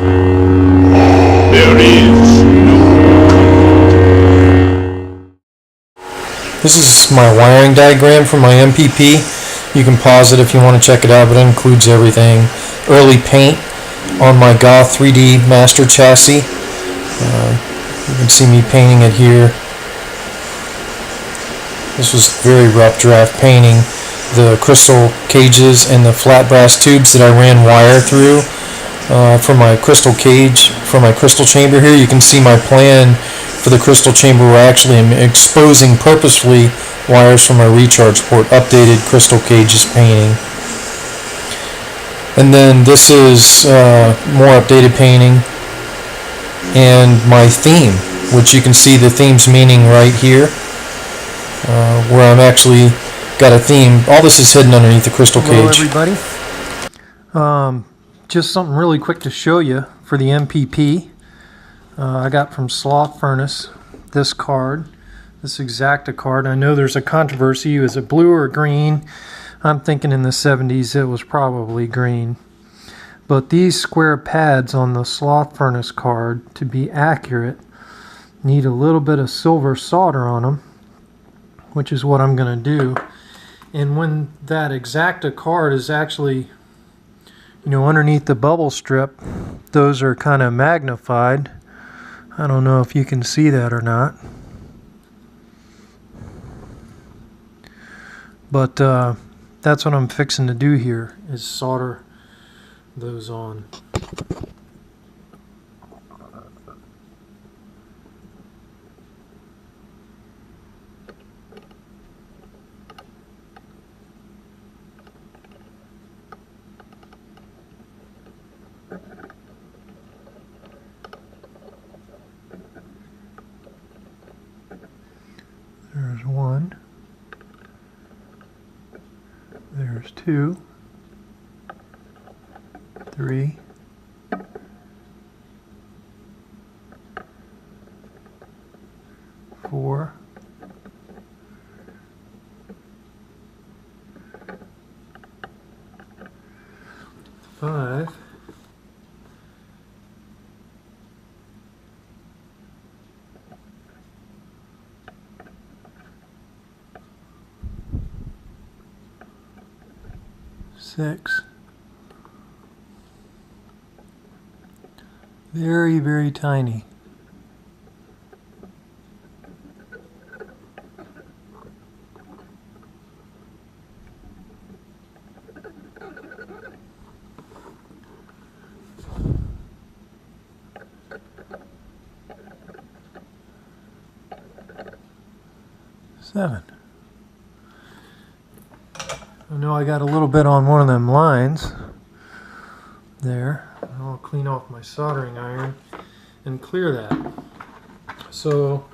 There is no. This is my wiring diagram for my MPP. You can pause it if you want to check it out, but it includes everything. Early paint on my Goth 3D Master chassis. You can see me painting it here. This was very rough draft painting. The crystal cages and the flat brass tubes that I ran wire through for my crystal cage, for my crystal chamber here. You can see my plan for the crystal chamber where I actually am exposing purposefully wires from my recharge port, updated crystal cages painting. And then this is more updated painting and my theme, which you can see the theme's meaning right here, where I'm actually got a theme. All this is hidden underneath the crystal cage. Hello everybody. Just something really quick to show you for the MPP. I got from Sloth Furnace this card, this Exacta card. I know there's a controversy. Is it blue or green? I'm thinking in the 70s it was probably green. But these square pads on the Sloth Furnace card, to be accurate, need a little bit of silver solder on them, which is what I'm going to do. And when that Exacta card is actually, underneath the bubble strip, those are kind of magnified. I don't know if you can see that or not. But that's what I'm fixing to do here, is solder those on. There's one. There's 2, 3, 4, 5, 6. Very, very tiny. 7. I know I got a little bit on one of them lines there. I'll clean off my soldering iron and clear that. So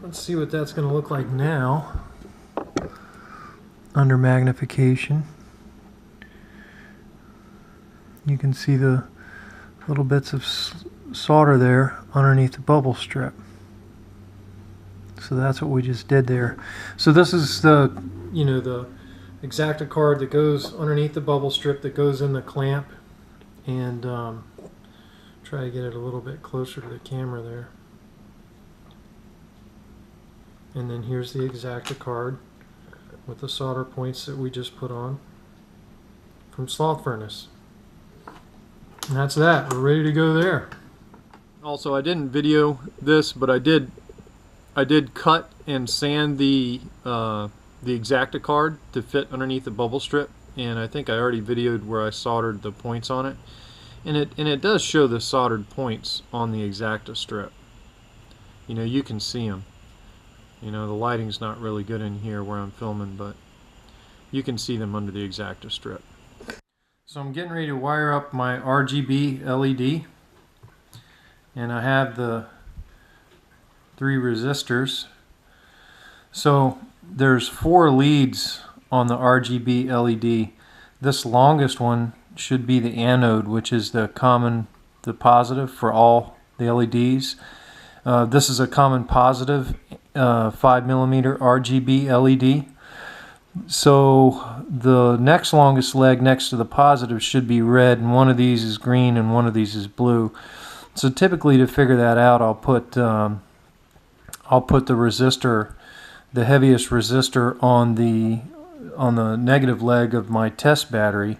let's see what that's going to look like now under magnification. You can see the little bits of solder there underneath the bubble strip. So that's what we just did there. So this is the, the Exacta card that goes underneath the bubble strip that goes in the clamp, and try to get it a little bit closer to the camera there. And then here's the Exacta card with the solder points that we just put on from Sloth Furnace. And that's that. We're ready to go there. Also, I didn't video this, but I did cut and sand the Exacta card to fit underneath the bubble strip, and I think I already videoed where I soldered the points on it, and it does show the soldered points on the Exacta strip. You can see them. The lighting's not really good in here where I'm filming, but you can see them under the Exacta strip. So I'm getting ready to wire up my RGB LED, and I have the 3 resistors. So there's 4 leads on the RGB LED. This longest one should be the anode, which is the positive for all the LEDs. This is a common positive 5mm RGB LED. So the next longest leg next to the positive should be red, and one of these is green and one of these is blue. So typically, to figure that out, I'll put the resistor, the heaviest resistor, on the negative leg of my test battery,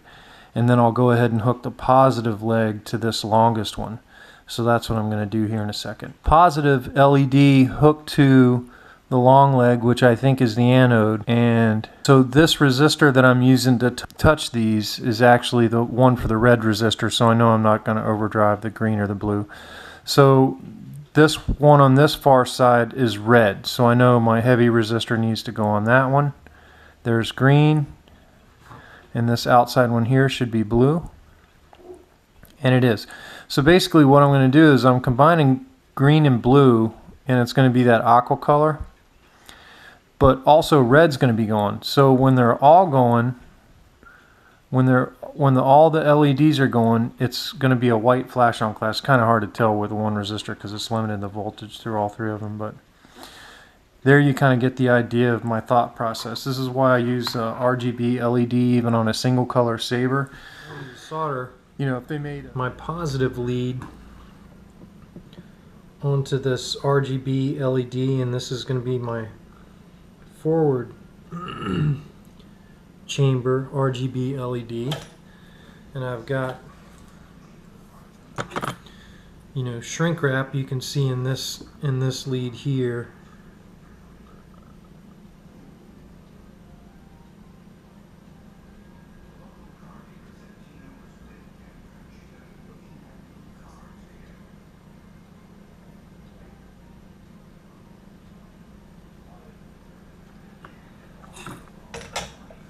and then I'll go ahead and hook the positive leg to this longest one. So that's what I'm going to do here in a second. Positive LED hooked to the long leg, which I think is the anode, and so this resistor that I'm using to touch these is actually the one for the red resistor, so I know I'm not going to overdrive the green or the blue. So this one on this far side is red, so I know my heavy resistor needs to go on that one. There's green, and this outside one here should be blue, and it is. So basically what I'm going to do is I'm combining green and blue, and it's going to be that aqua color, but also red's going to be going. So when they're all going, when all the LEDs are going, it's going to be a white flash on class. Kind of hard to tell with one resistor because it's limited the voltage through all three of them, but there you kind of get the idea of my thought process. This is why I use RGB LED even on a single color Saber. Solder, you know, if they made my positive lead onto this RGB LED, and this is going to be my forward chamber RGB LED, and I've got, you know, shrink wrap. You can see in this lead here.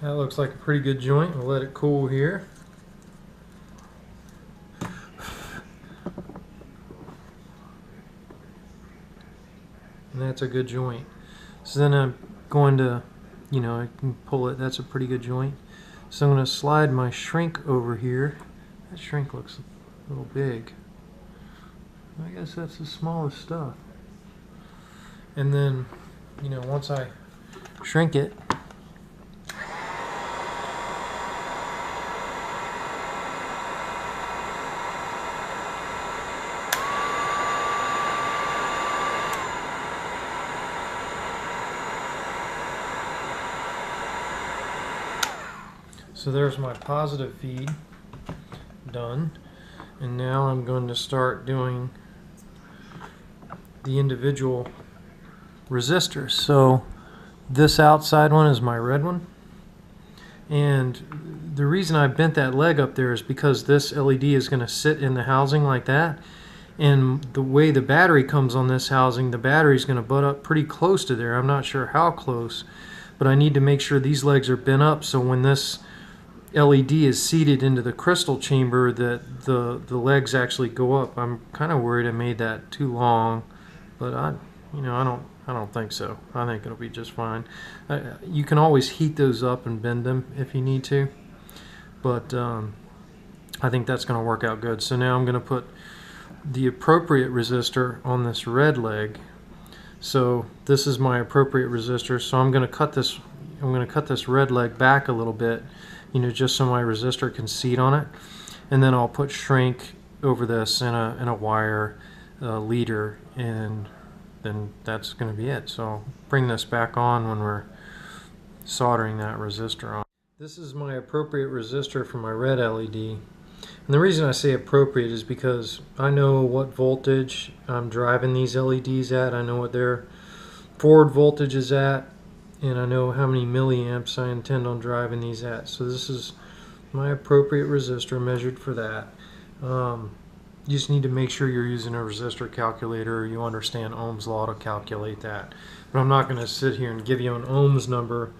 That looks like a pretty good joint. We'll let it cool here. And that's a good joint. So then I'm going to, you know, I can pull it. That's a pretty good joint. So I'm going to slide my shrink over here. That shrink looks a little big. I guess that's the smallest stuff. And then, you know, once I shrink it, so there's my positive feed done, and now I'm going to start doing the individual resistors. So this outside one is my red one, and the reason I bent that leg up there is because this LED is going to sit in the housing like that, and the way the battery comes on this housing, the battery is going to butt up pretty close to there. I'm not sure how close, but I need to make sure these legs are bent up so when this LED is seated into the crystal chamber that the legs actually go up. I'm kind of worried I made that too long, but I don't think so. I think it'll be just fine. You can always heat those up and bend them if you need to, but I think that's going to work out good. So now I'm going to put the appropriate resistor on this red leg. So this is my appropriate resistor. So I'm going to cut this. I'm going to cut this red leg back a little bit, you know, just so my resistor can seat on it, and then I'll put shrink over this in a wire leader, and then that's going to be it. So I'll bring this back on when we're soldering that resistor on. This is my appropriate resistor for my red LED, and the reason I say appropriate is because I know what voltage I'm driving these LEDs at. I know what their forward voltage is at, and I know how many milliamps I intend on driving these at. So this is my appropriate resistor measured for that. You just need to make sure you're using a resistor calculator, or you understand Ohm's law to calculate that. But I'm not going to sit here and give you an ohms number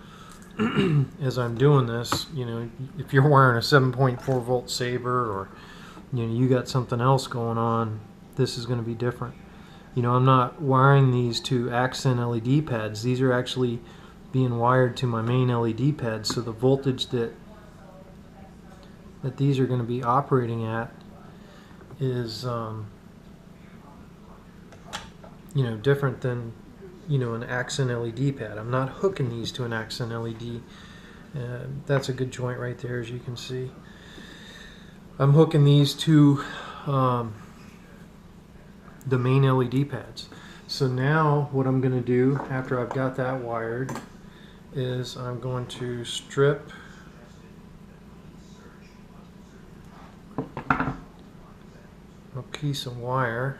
as I'm doing this. You know, if you're wearing a 7.4 volt Saber, or you know, you got something else going on, this is going to be different. You know, I'm not wiring these to accent LED pads. These are actually being wired to my main LED pad, so the voltage that these are going to be operating at is you know, different than, you know, an accent LED pad. I'm not hooking these to an accent LED And that's a good joint right there, as you can see. I'm hooking these to the main LED pads. So now what I'm going to do after I've got that wired is I'm going to strip a piece of wire.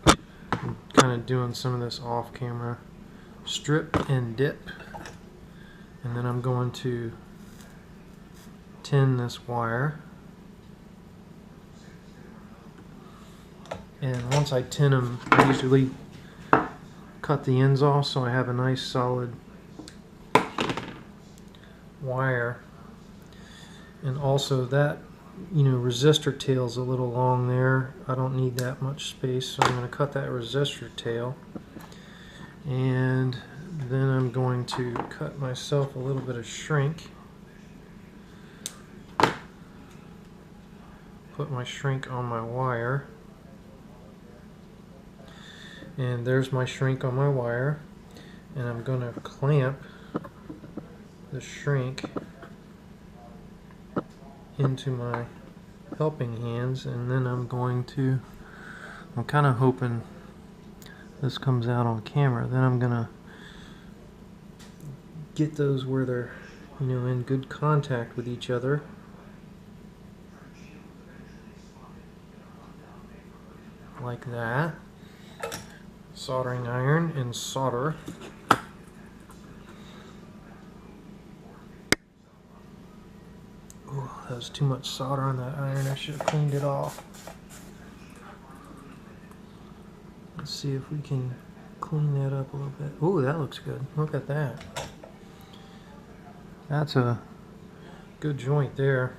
I'm kind of doing some of this off camera. Strip and dip, and then I'm going to tin this wire, and once I tin them, I usually cut the ends off so I have a nice solid wire. And also that, you know, resistor tail's a little long there. I don't need that much space, so I'm going to cut that resistor tail. And then I'm going to cut myself a little bit of shrink. Put my shrink on my wire. And there's my shrink on my wire. And I'm going to clamp the shrink into my helping hands, and then I'm kind of hoping this comes out on camera. Then I'm gonna get those where they're, you know, in good contact with each other. Like that. Soldering iron and solder. Oh, that was too much solder on that iron. I should have cleaned it off. Let's see if we can clean that up a little bit. Oh, that looks good. Look at that. That's a good joint there.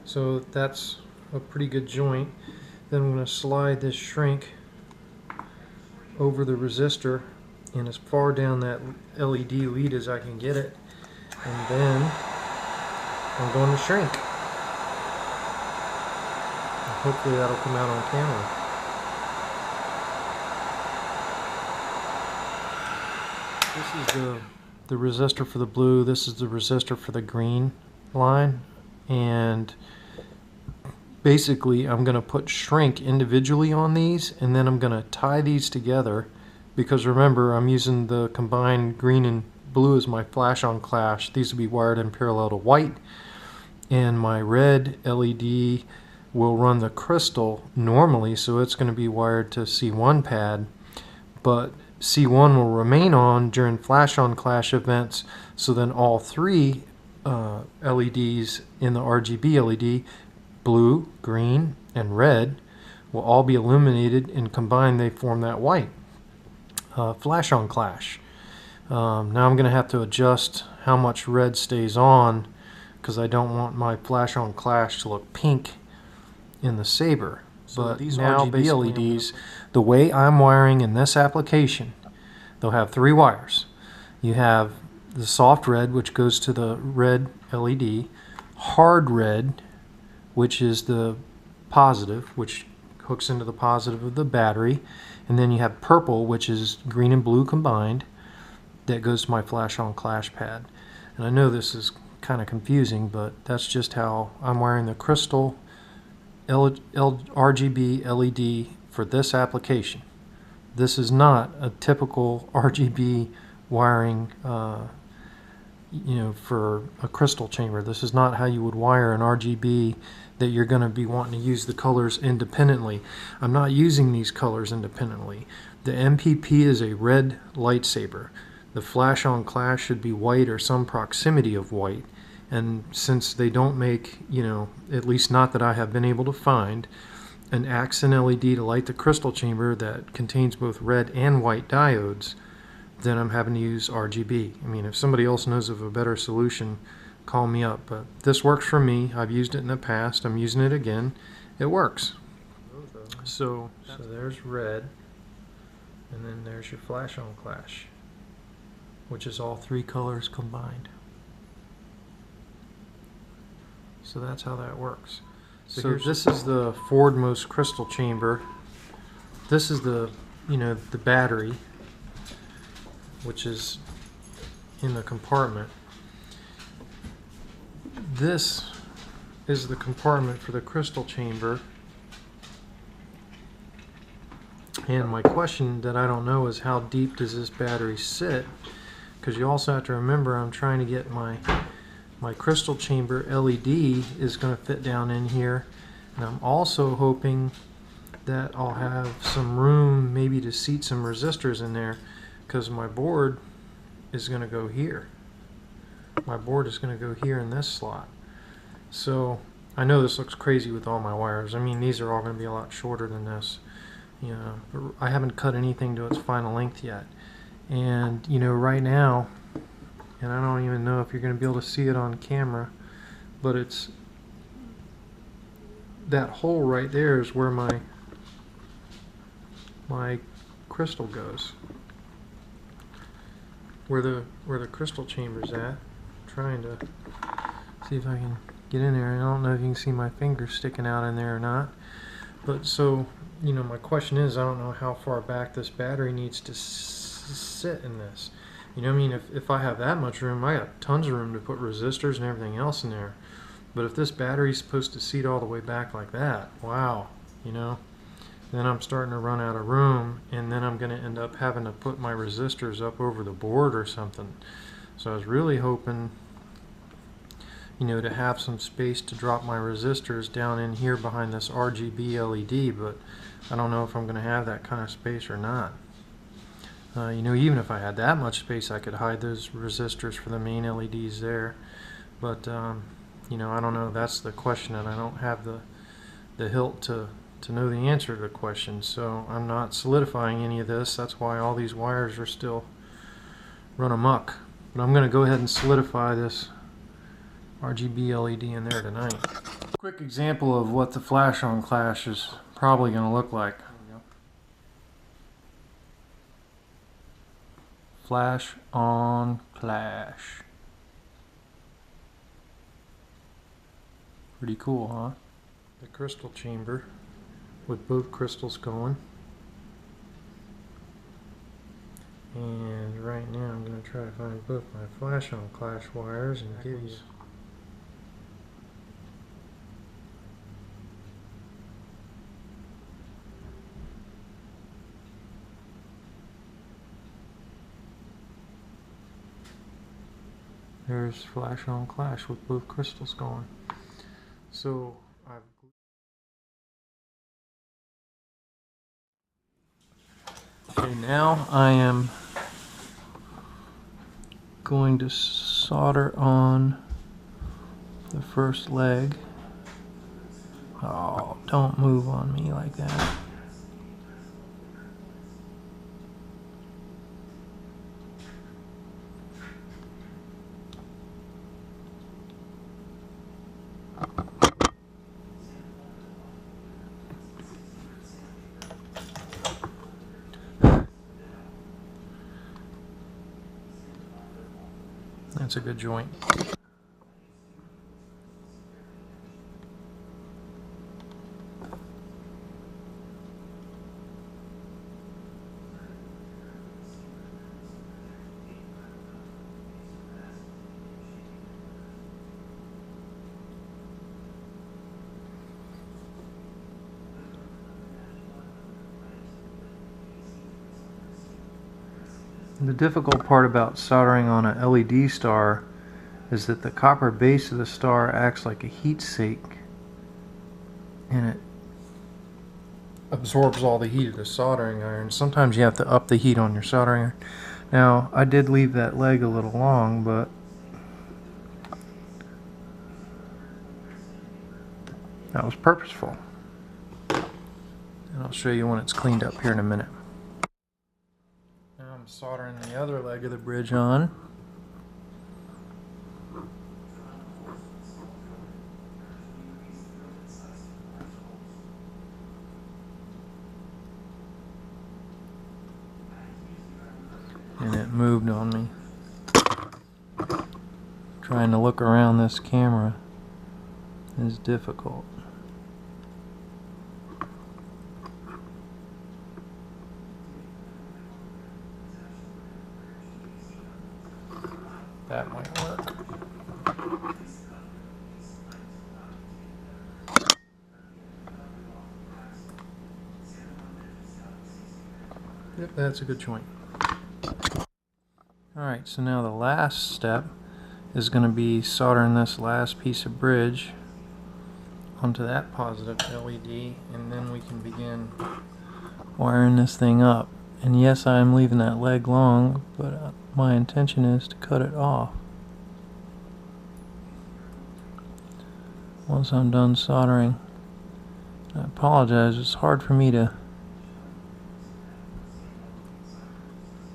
So that's a pretty good joint. Then I'm going to slide this shrink over the resistor and as far down that LED lead as I can get it. And then I'm going to shrink. Hopefully that'll come out on camera. This is the resistor for the blue. This is the resistor for the green line. And basically I'm going to put shrink individually on these, and then I'm going to tie these together, because remember I'm using the combined green and blue as my flash on clash. These will be wired in parallel to white, and my red LED will run the crystal normally, so it's going to be wired to C1 pad, but C1 will remain on during flash on clash events, so then all three LEDs in the RGB LED, blue, green, and red, will all be illuminated, and combined they form that white flash on clash. Now I'm going to have to adjust how much red stays on, because I don't want my flash on clash to look pink in the Saber. So but these now RGB LEDs, the way I'm wiring in this application, they'll have three wires. You have the soft red, which goes to the red LED, hard red, which is the positive, which hooks into the positive of the battery, and then you have purple, which is green and blue combined, that goes to my flash on clash pad. And I know this is kind of confusing, but that's just how I'm wiring the crystal RGB LED for this application. This is not a typical RGB wiring you know, for a crystal chamber. This is not how you would wire an RGB that you're going to be wanting to use the colors independently. I'm not using these colors independently. The MPP is a red lightsaber. The flash on clash should be white or some proximity of white. And since they don't make, you know, at least not that I have been able to find, an accent LED to light the crystal chamber that contains both red and white diodes, then I'm having to use RGB. I mean, if somebody else knows of a better solution, call me up. But this works for me. I've used it in the past. I'm using it again. It works. So there's red, and then there's your flash on clash, which is all three colors combined. So that's how that works. So this is the forwardmost crystal chamber. This is the, you know, the battery, which is in the compartment. This is the compartment for the crystal chamber. And my question that I don't know is, how deep does this battery sit? Because you also have to remember, I'm trying to get my crystal chamber LED is going to fit down in here, and I'm also hoping that I'll have some room maybe to seat some resistors in there, because my board is going to go here. My board is going to go here in this slot. So I know this looks crazy with all my wires. I mean, these are all going to be a lot shorter than this. You know, but I haven't cut anything to its final length yet. And you know, right now, and I don't even know if you're going to be able to see it on camera, but it's that hole right there is where my crystal goes. Where the crystal chamber's at. I'm trying to see if I can get in there. I don't know if you can see my fingers sticking out in there or not. But so, you know, my question is, I don't know how far back this battery needs to sit in this. You know what I mean? If I have that much room, I got tons of room to put resistors and everything else in there. But if this battery's supposed to seat all the way back like that, wow, you know, then I'm starting to run out of room, and then I'm going to end up having to put my resistors up over the board or something. So I was really hoping, you know, to have some space to drop my resistors down in here behind this RGB LED, but I don't know if I'm going to have that kind of space or not. You know, even if I had that much space, I could hide those resistors for the main LEDs there. But, you know, I don't know. That's the question, and I don't have the hilt to know the answer to the question. So I'm not solidifying any of this. That's why all these wires are still run amok. But I'm going to go ahead and solidify this RGB LED in there tonight. Quick example of what the flash on clash is probably going to look like. Flash on clash. Pretty cool, huh? The crystal chamber with both crystals going. And right now I'm going to try to find both my flash on clash wires and give you. There's flash on clash with both crystals going. So okay, now I am going to solder on the first leg. Oh, don't move on me like that. That's a good joint. The difficult part about soldering on a LED star is that the copper base of the star acts like a heat sink, and it absorbs all the heat of the soldering iron. Sometimes you have to up the heat on your soldering iron. Now, I did leave that leg a little long, but that was purposeful. And I'll show you when it's cleaned up here in a minute. Now I'm soldering the other leg of the bridge on. And it moved on me. Trying to look around this camera is difficult. That might work. Yep, that's a good joint. Alright, so now the last step is going to be soldering this last piece of bridge onto that positive LED, and then we can begin wiring this thing up. And yes, I'm leaving that leg long, but my intention is to cut it off once I'm done soldering. I apologize, it's hard for me to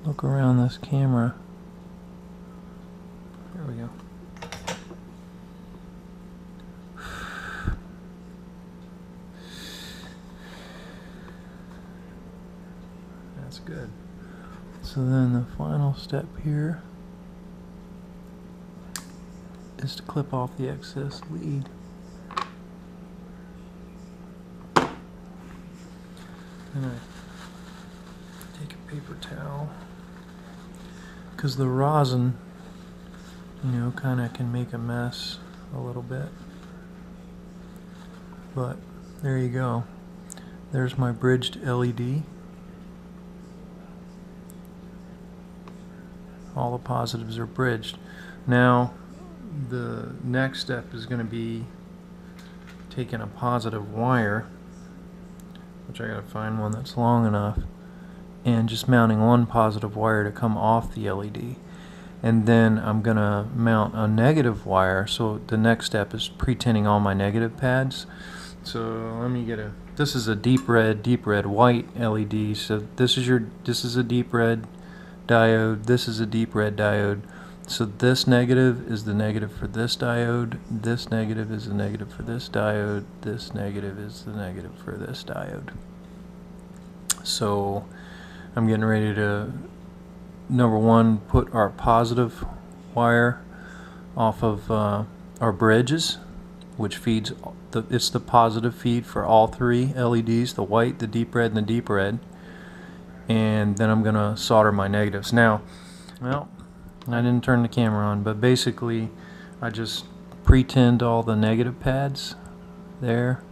look around this camera. There we go. That's good. So then the final step here is to clip off the excess lead. And I take a paper towel, because the rosin, you know, kind of can make a mess a little bit. But there you go. There's my bridged LED. All the positives are bridged. Now the next step is going to be taking a positive wire, which I gotta find one that's long enough, and just mounting one positive wire to come off the LED. And then I'm gonna mount a negative wire, so the next step is pre-tinting all my negative pads. So let me get this is a deep red white LED. So this is a deep red diode, this is a deep red diode. So this negative is the negative for this diode, this negative is the negative for this diode, this negative is the negative for this diode. So I'm getting ready to, number one, put our positive wire off of our bridges, which feeds, it's the positive feed for all three LEDs, the white, the deep red, and the deep red. And then I'm going to solder my negatives. Now, well, I didn't turn the camera on, but basically I just pre-tinned all the negative pads there,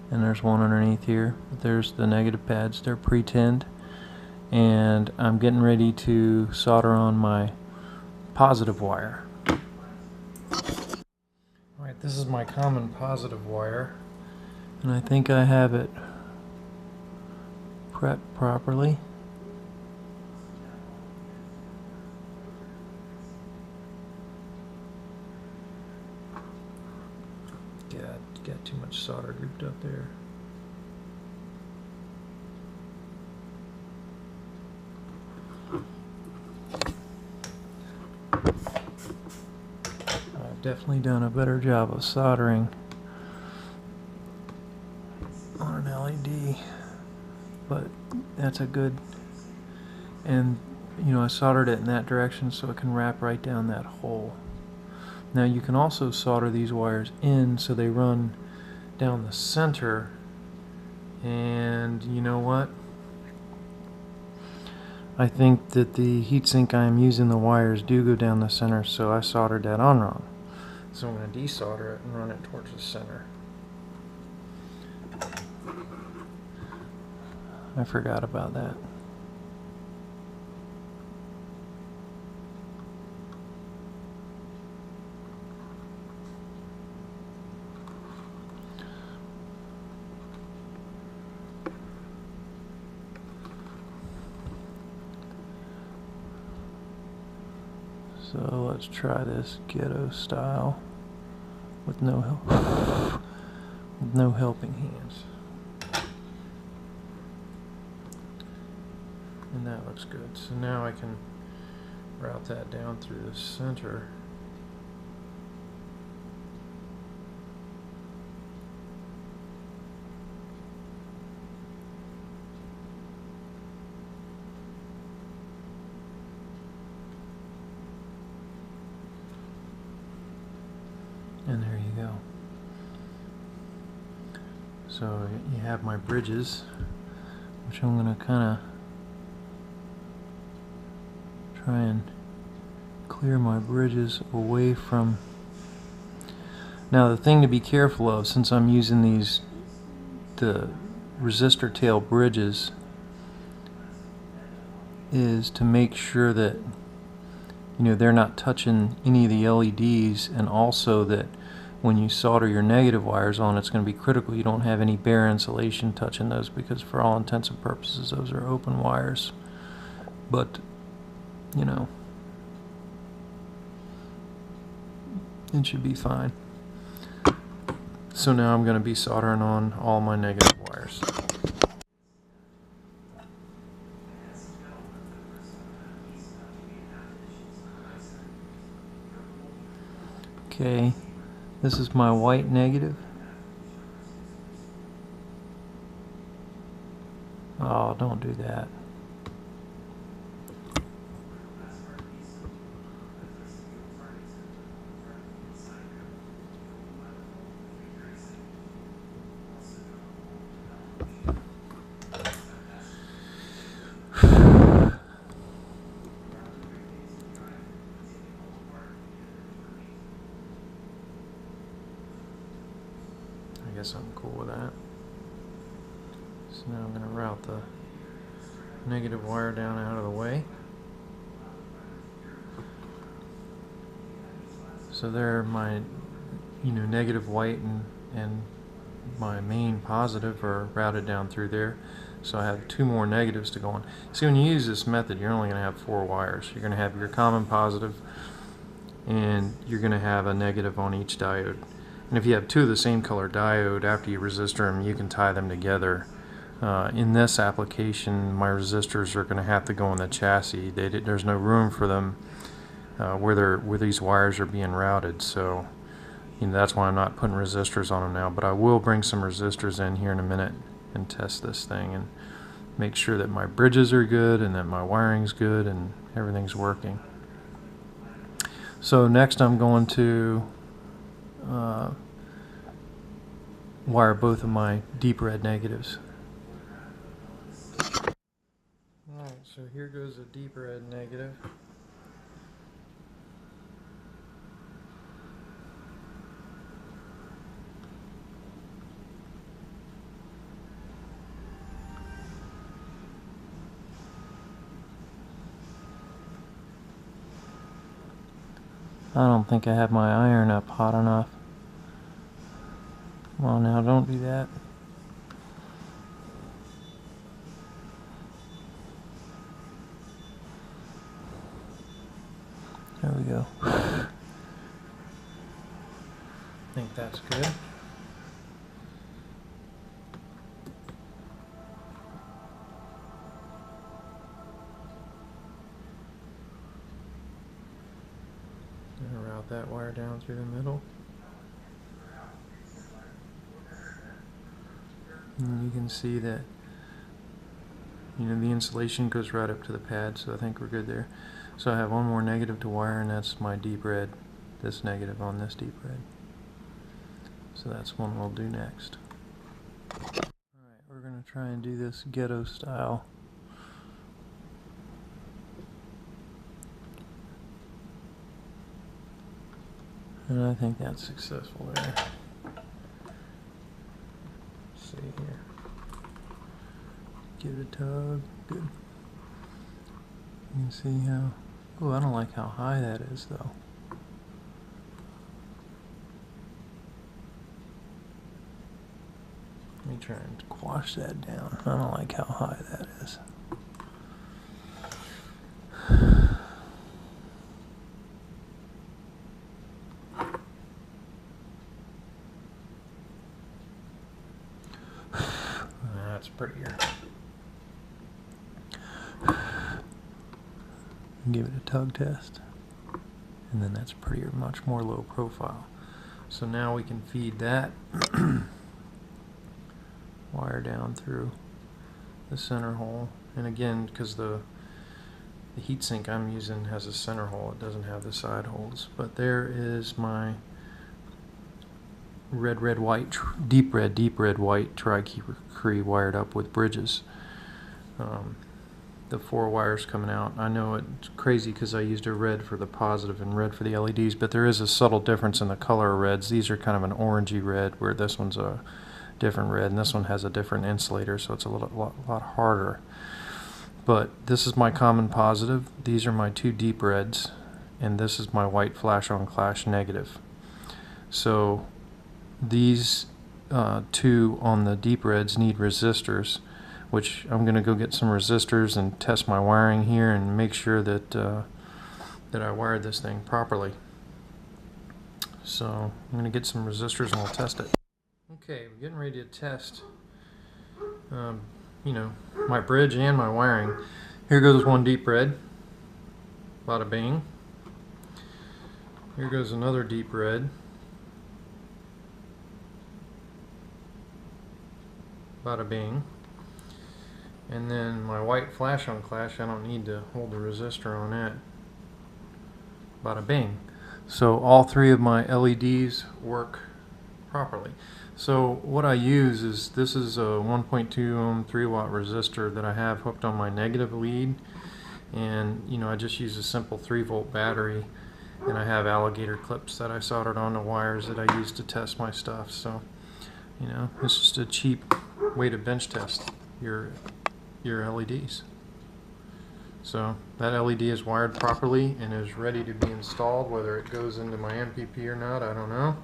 and there's one underneath here. There's the negative pads, they're pre-tinned, and I'm getting ready to solder on my positive wire. Alright, this is my common positive wire, and I think I have it prepped properly. Got too much solder grouped up there. I've definitely done a better job of soldering on an LED, but that's a good, and you know, I soldered it in that direction so it can wrap right down that hole. Now you can also solder these wires in so they run down the center, and you know what? I think that the heatsink I'm using, the wires do go down the center, so I soldered that on wrong. So I'm going to desolder it and run it towards the center. I forgot about that. So let's try this ghetto style with no help, with no helping hands. And that looks good. So now I can route that down through the center. And there you go. So you have my bridges, which I'm going to kind of try and clear my bridges away from. Now the thing to be careful of, since I'm using the resistor tail bridges, is to make sure that they're not touching any of the LEDs, and also that when you solder your negative wires on, it's going to be critical you don't have any bare insulation touching those, because for all intents and purposes those are open wires. But it should be fine. So now I'm going to be soldering on all my negative wires. Okay, this is my white negative. Oh, don't do that. I guess I'm cool with that. So now I'm going to route the negative wire down out of the way. So there, my negative white and my main positive are routed down through there. So I have 2 more negatives to go on. See, when you use this method, you're only going to have 4 wires. You're going to have your common positive, and you're going to have a negative on each diode. And if you have 2 of the same color diode, after you resistor them, you can tie them together. In this application, my resistors are going to have to go in the chassis. There's no room for them where these wires are being routed. So that's why I'm not putting resistors on them now. But I will bring some resistors in here in a minute and test this thing and make sure that my bridges are good and that my wiring's good and everything's working. So next I'm going to wire both of my deep red negatives. Alright, so here goes a deep red negative. I don't think I have my iron up hot enough. Well, now don't do that. There we go. I think that's good. I'm going to route that wire down through the middle. And you can see that the insulation goes right up to the pad, so I think we're good there. So I have 1 more negative to wire, and that's my deep red, this negative on this deep red. So that's one we'll do next. Alright, we're going to try and do this ghetto style. And I think that's successful there. See here. Give it a tug. Good. You can see how. Oh, I don't like how high that is, though. Let me try and quash that down. I don't like how high that is. That's prettier. Give it a tug test. And then that's prettier, much more low profile. So now we can feed that wire down through the center hole. And again, because the heatsink I'm using has a center hole, it doesn't have the side holes. But there is my red, red, white, deep red, white tri-cree wired up with bridges. the 4 wires coming out. I know it's crazy because I used a red for the positive and red for the LEDs, but there is a subtle difference in the color of reds. These are kind of an orangey red, where this one's a different red, and this one has a different insulator, so it's a lot harder. But this is my common positive, these are my 2 deep reds, and this is my white flash on clash negative. So these 2 on the deep reds need resistors, which I'm going to go get some resistors and test my wiring here and make sure that that I wired this thing properly. So I'm going to get some resistors and I'll test it. Okay, we're getting ready to test you know, my bridge and my wiring. Here goes one deep red, bada bing. Here goes another deep red, bada bing. And then my white flash on clash, I don't need to hold the resistor on that, bada bing. So all 3 of my LEDs work properly. So what I use is, this is a 1.2 ohm 3 watt resistor that I have hooked on my negative lead, and you know, I just use a simple 3 volt battery, and I have alligator clips that I soldered on the wires that I use to test my stuff. So you know, it's just a cheap way to bench test your LEDs. So that LED is wired properly and is ready to be installed. Whether it goes into my MPP or not, I don't know.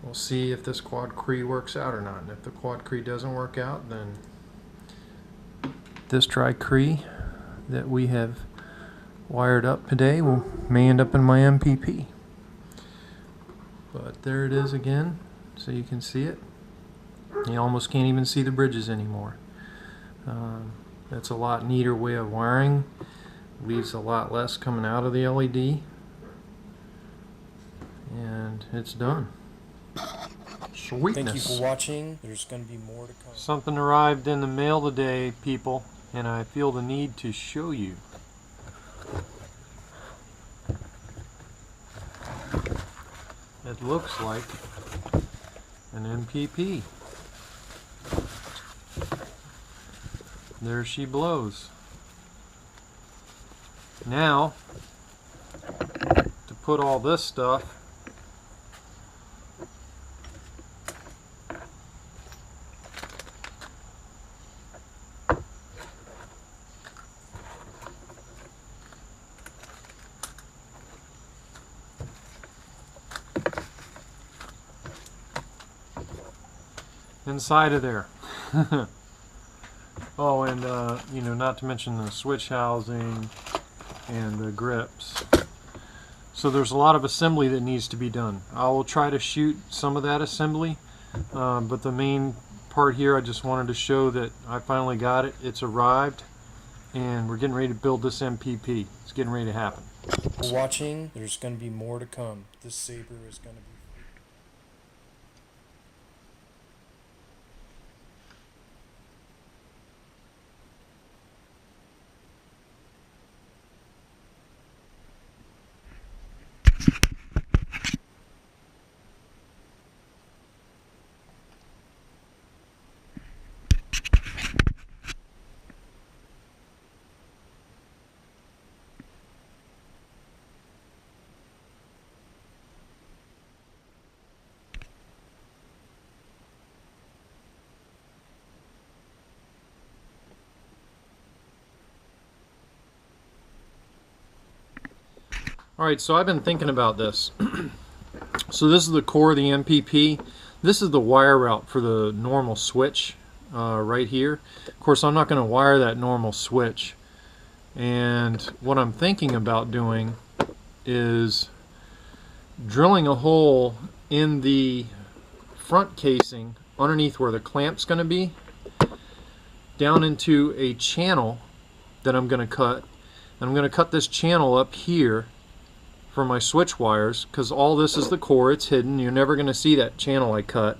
We'll see if this quad-cree works out or not. And if the quad-cree doesn't work out, then this tri-cree that we have wired up today may end up in my MPP. But there it is again, so you can see it. You almost can't even see the bridges anymore. That's a lot neater way of wiring. Leaves a lot less coming out of the LED. And it's done. Sweetness. Thank you for watching. There's going to be more to come. Something arrived in the mail today, people, and I feel the need to show you. It looks like an MPP. There she blows. Now, to put all this stuff inside of there. Oh, and you know, not to mention the switch housing and the grips. So there's a lot of assembly that needs to be done. I will try to shoot some of that assembly, but the main part here, I just wanted to show that I finally got it. It's arrived, and we're getting ready to build this MPP. It's getting ready to happen. For watching, there's going to be more to come. This Saber is going to be... Alright, so I've been thinking about this. So this is the core of the MPP. This is the wire route for the normal switch right here. Of course, I'm not going to wire that normal switch. And what I'm thinking about doing is drilling a hole in the front casing underneath where the clamp's going to be, down into a channel that I'm going to cut. And I'm going to cut this channel up here for my switch wires, because all this is the core, it's hidden, you're never going to see that channel I cut,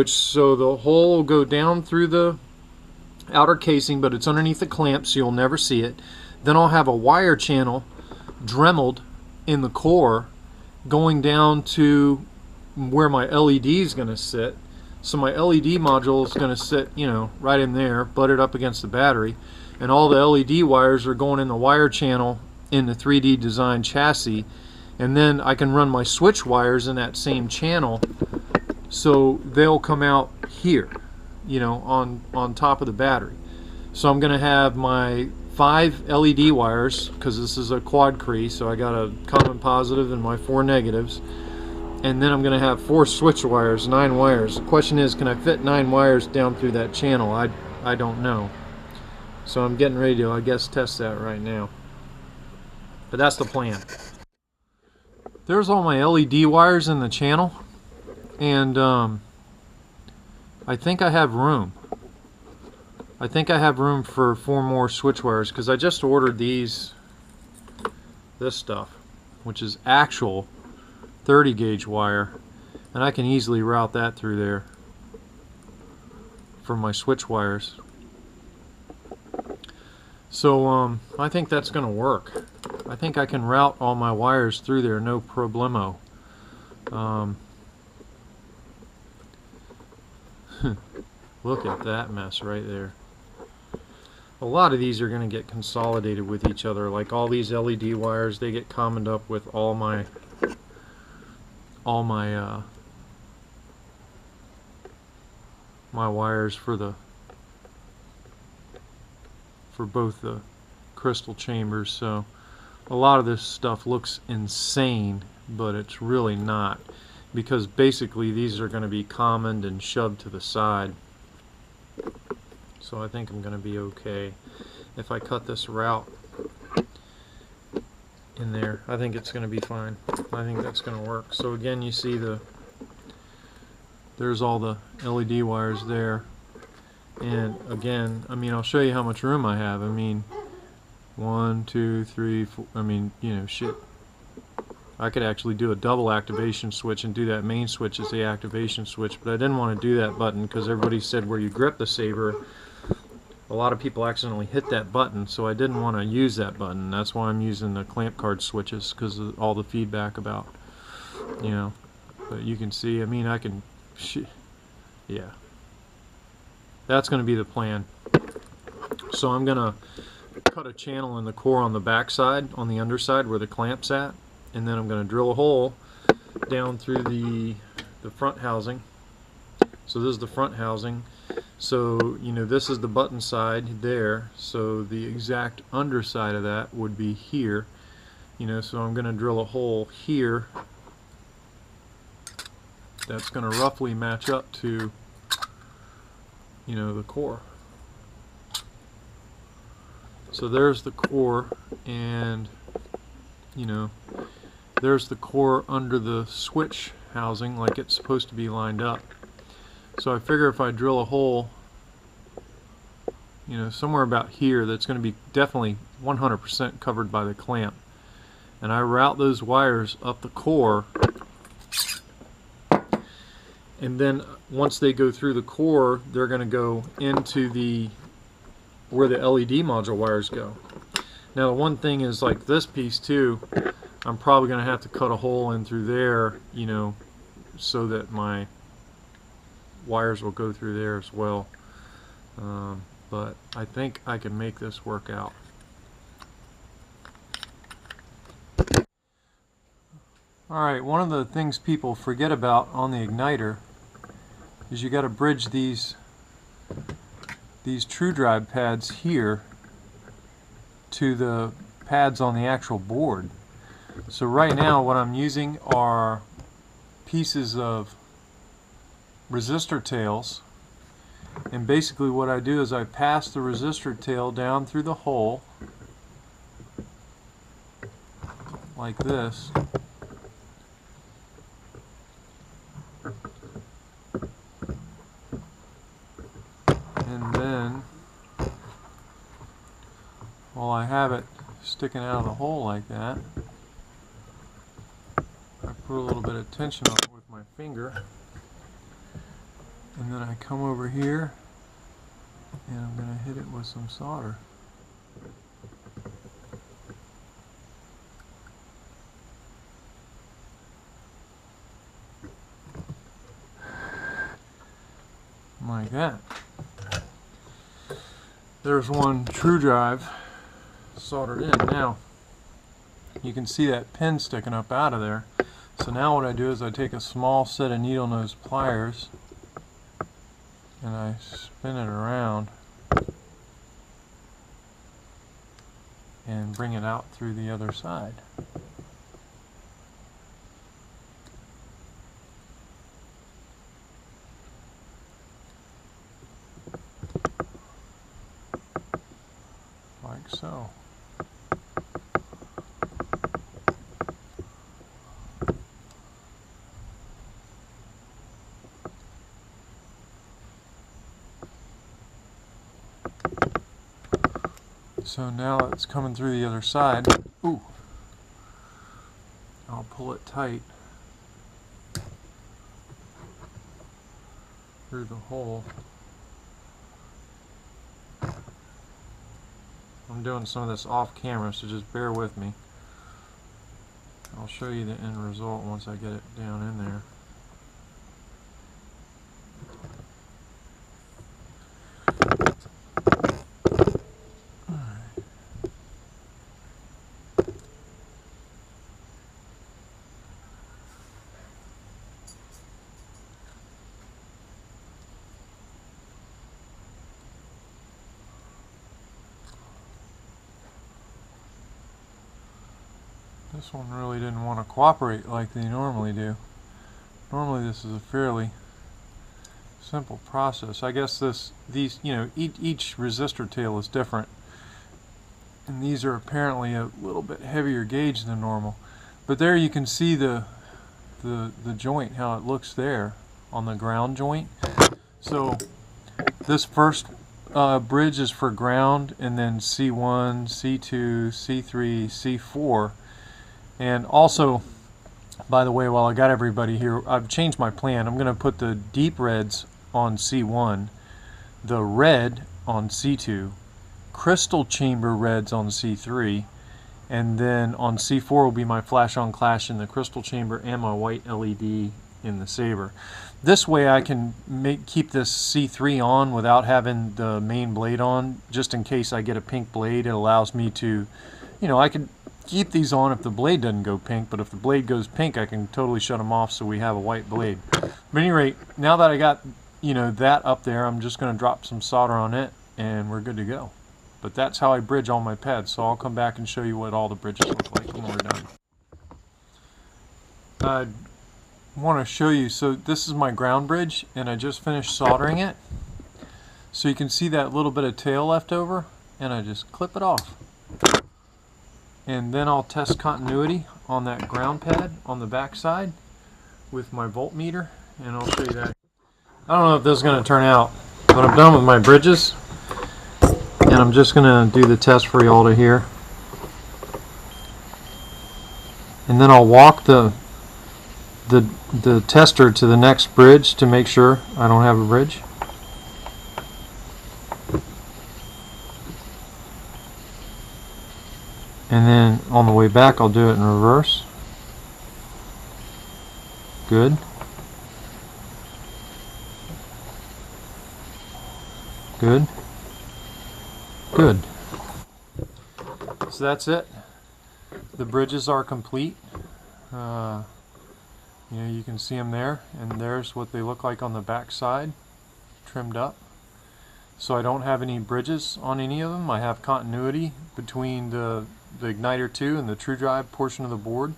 so the hole will go down through the outer casing, but it's underneath the clamp, so you'll never see it. Then I'll have a wire channel dremeled in the core going down to where my LED is going to sit. So my LED module is going to sit, you know, right in there, butted up against the battery. and all the LED wires are going in the wire channel in the 3D design chassis, and then I can run my switch wires in that same channel, so they'll come out here, you know, on top of the battery. So I'm going to have my 5 LED wires, because this is a quad-cree, so I got a common positive and my 4 negatives, and then I'm going to have 4 switch wires, 9 wires. The question is, can I fit 9 wires down through that channel? I don't know. So I'm getting ready to, I guess, test that right now. But that's the plan. There's all my LED wires in the channel, and I think I have room. I think I have room for 4 more switch wires, because I just ordered this stuff, which is actual 30 gauge wire, and I can easily route that through there for my switch wires. So I think that's going to work. I think I can route all my wires through there, no problemo. Look at that mess right there. A lot of these are going to get consolidated with each other. Like all these LED wires, they get commoned up with all my my wires for both the crystal chambers. So a lot of this stuff looks insane, but it's really not, because basically these are going to be commoned and shoved to the side. So I think I'm going to be okay. If I cut this route in there, I think it's going to be fine. I think that's going to work. So again, you see there's all the LED wires there. And again, I mean, I'll show you how much room I have. I mean, 1, 2, 3, 4, I mean, you know, shit. I could actually do a double activation switch and do that main switch as the activation switch, but I didn't want to do that button because everybody said where you grip the saber, a lot of people accidentally hit that button, so I didn't want to use that button. That's why I'm using the clamp card switches, because of all the feedback about, you know. But you can see, I mean, I can, yeah. That's going to be the plan. So I'm going to cut a channel in the core on the back side, on the underside where the clamp's at, and then I'm going to drill a hole down through the front housing. So this is the front housing. So, you know, this is the button side there, so the exact underside of that would be here. You know, so I'm going to drill a hole here that's going to roughly match up to, you know, the core. So there's the core, and you know, there's the core under the switch housing like it's supposed to be lined up. So I figure if I drill a hole, you know, somewhere about here, that's going to be definitely 100% covered by the clamp, and I route those wires up the core, and then once they go through the core, they're going to go into where the LED module wires go. Now the one thing is, like this piece too, I'm probably going to have to cut a hole in through there, you know, so that my wires will go through there as well. But I think I can make this work out. Alright, one of the things people forget about on the igniter is you got to bridge these true drive pads here to the pads on the actual board. So right now what I'm using are pieces of resistor tails, and basically what I do is I pass the resistor tail down through the hole like this, and then while I have it sticking out of the hole like that, I put a little bit of tension on it with my finger, and then I come over here and I'm going to hit it with some solder. Like that. There's one true drive soldered in. Now, you can see that pin sticking up out of there. So now what I do is I take a small set of needle nose pliers and I spin it around and bring it out through the other side. Like so. So now it's coming through the other side. Ooh. I'll pull it tight through the hole. I'm doing some of this off camera, so just bear with me. I'll show you the end result once I get it down in there. This one really didn't want to cooperate like they normally do. Normally this is a fairly simple process. I guess these, you know, each resistor tail is different, and these are apparently a little bit heavier gauge than normal. But there you can see the joint, how it looks there on the ground joint. So this first bridge is for ground, and then C1, C2, C3, C4. And also, by the way, while I got everybody here, I've changed my plan. I'm going to put the deep reds on C1, the red on C2, crystal chamber reds on C3, and then on C4 will be my flash on clash in the crystal chamber and my white LED in the Saber. This way I can keep this C3 on without having the main blade on, just in case I get a pink blade. It allows me to, you know, I could keep these on if the blade doesn't go pink, but if the blade goes pink, I can totally shut them off so we have a white blade. But at any rate, now that I got, you know, that up there, I'm just going to drop some solder on it and we're good to go. But that's how I bridge all my pads, so I'll come back and show you what all the bridges look like when we're done. I want to show you, so this is my ground bridge and I just finished soldering it. So you can see that little bit of tail left over, and I just clip it off. And then I'll test continuity on that ground pad on the back side with my voltmeter, and I'll show you that. I don't know if this is going to turn out, but I'm done with my bridges, and I'm just going to do the test for y'all to hear. And then I'll walk the tester to the next bridge to make sure I don't have a bridge. And then on the way back I'll do it in reverse. Good. Good. Good. So that's it. The bridges are complete. You know, you can see them there, and there's what they look like on the back side, trimmed up. So I don't have any bridges on any of them. I have continuity between the igniter 2 and the true drive portion of the board,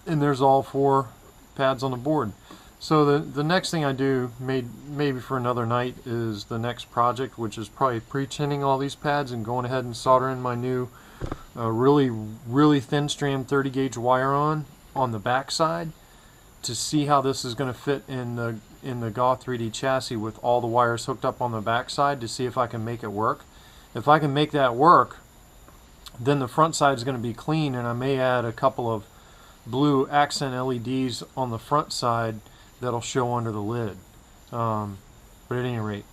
and there's all 4 pads on the board. So the next thing I do, maybe for another night, is the next project, which is probably pre-tinning all these pads and going ahead and soldering my new really thin strand 30 gauge wire on the back side to see how this is going to fit in the Goth 3D chassis with all the wires hooked up on the back side, to see if I can make it work. If I can make that work, then the front side is going to be clean, and I may add a couple of blue accent LEDs on the front side that'll show under the lid. But at any rate,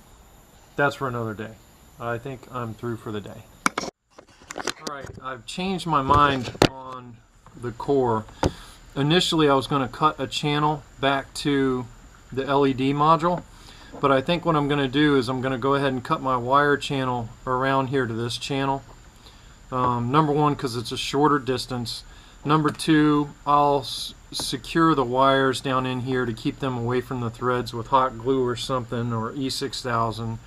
that's for another day. I think I'm through for the day. Alright, I've changed my mind on the core. Initially I was going to cut a channel back to the LED module, But I think what I'm going to do is I'm going to go ahead and cut my wire channel around here to this channel. Number one, because it's a shorter distance. Number two, I'll secure the wires down in here to keep them away from the threads with hot glue or something, or E6000.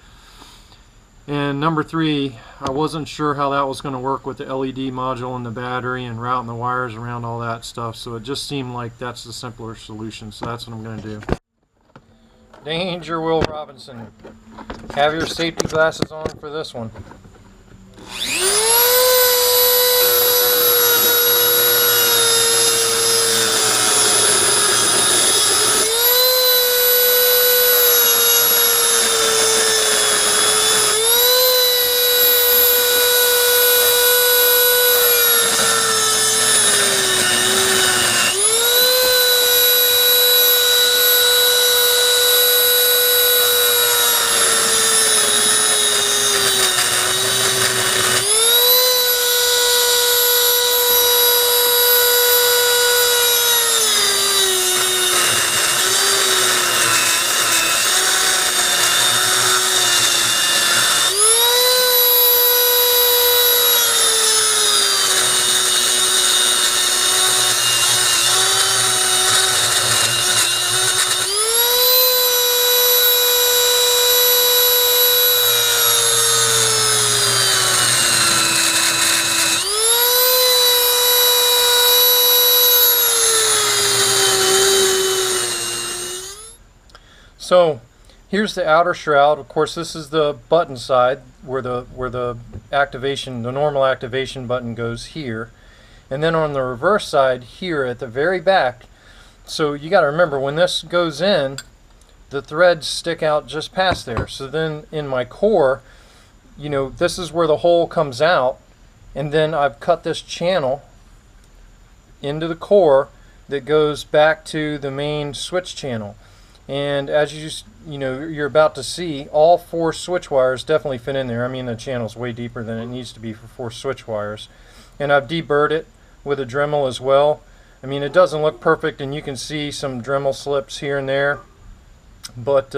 And number three, I wasn't sure how that was going to work with the LED module and the battery and routing the wires around all that stuff, so it just seemed like that's the simpler solution, so that's what I'm going to do. Danger, Will Robinson. Have your safety glasses on for this one. So here's the outer shroud. Of course, this is the button side where the activation, the normal activation button goes here. And then on the reverse side here at the very back, so you got to remember when this goes in, the threads stick out just past there. So then in my core, you know, this is where the hole comes out, and then I've cut this channel into the core that goes back to the main switch channel. And as you're about to see, all 4 switch wires definitely fit in there. I mean, the channel's way deeper than it needs to be for 4 switch wires. And I've deburred it with a Dremel as well. I mean, it doesn't look perfect, and you can see some Dremel slips here and there. But,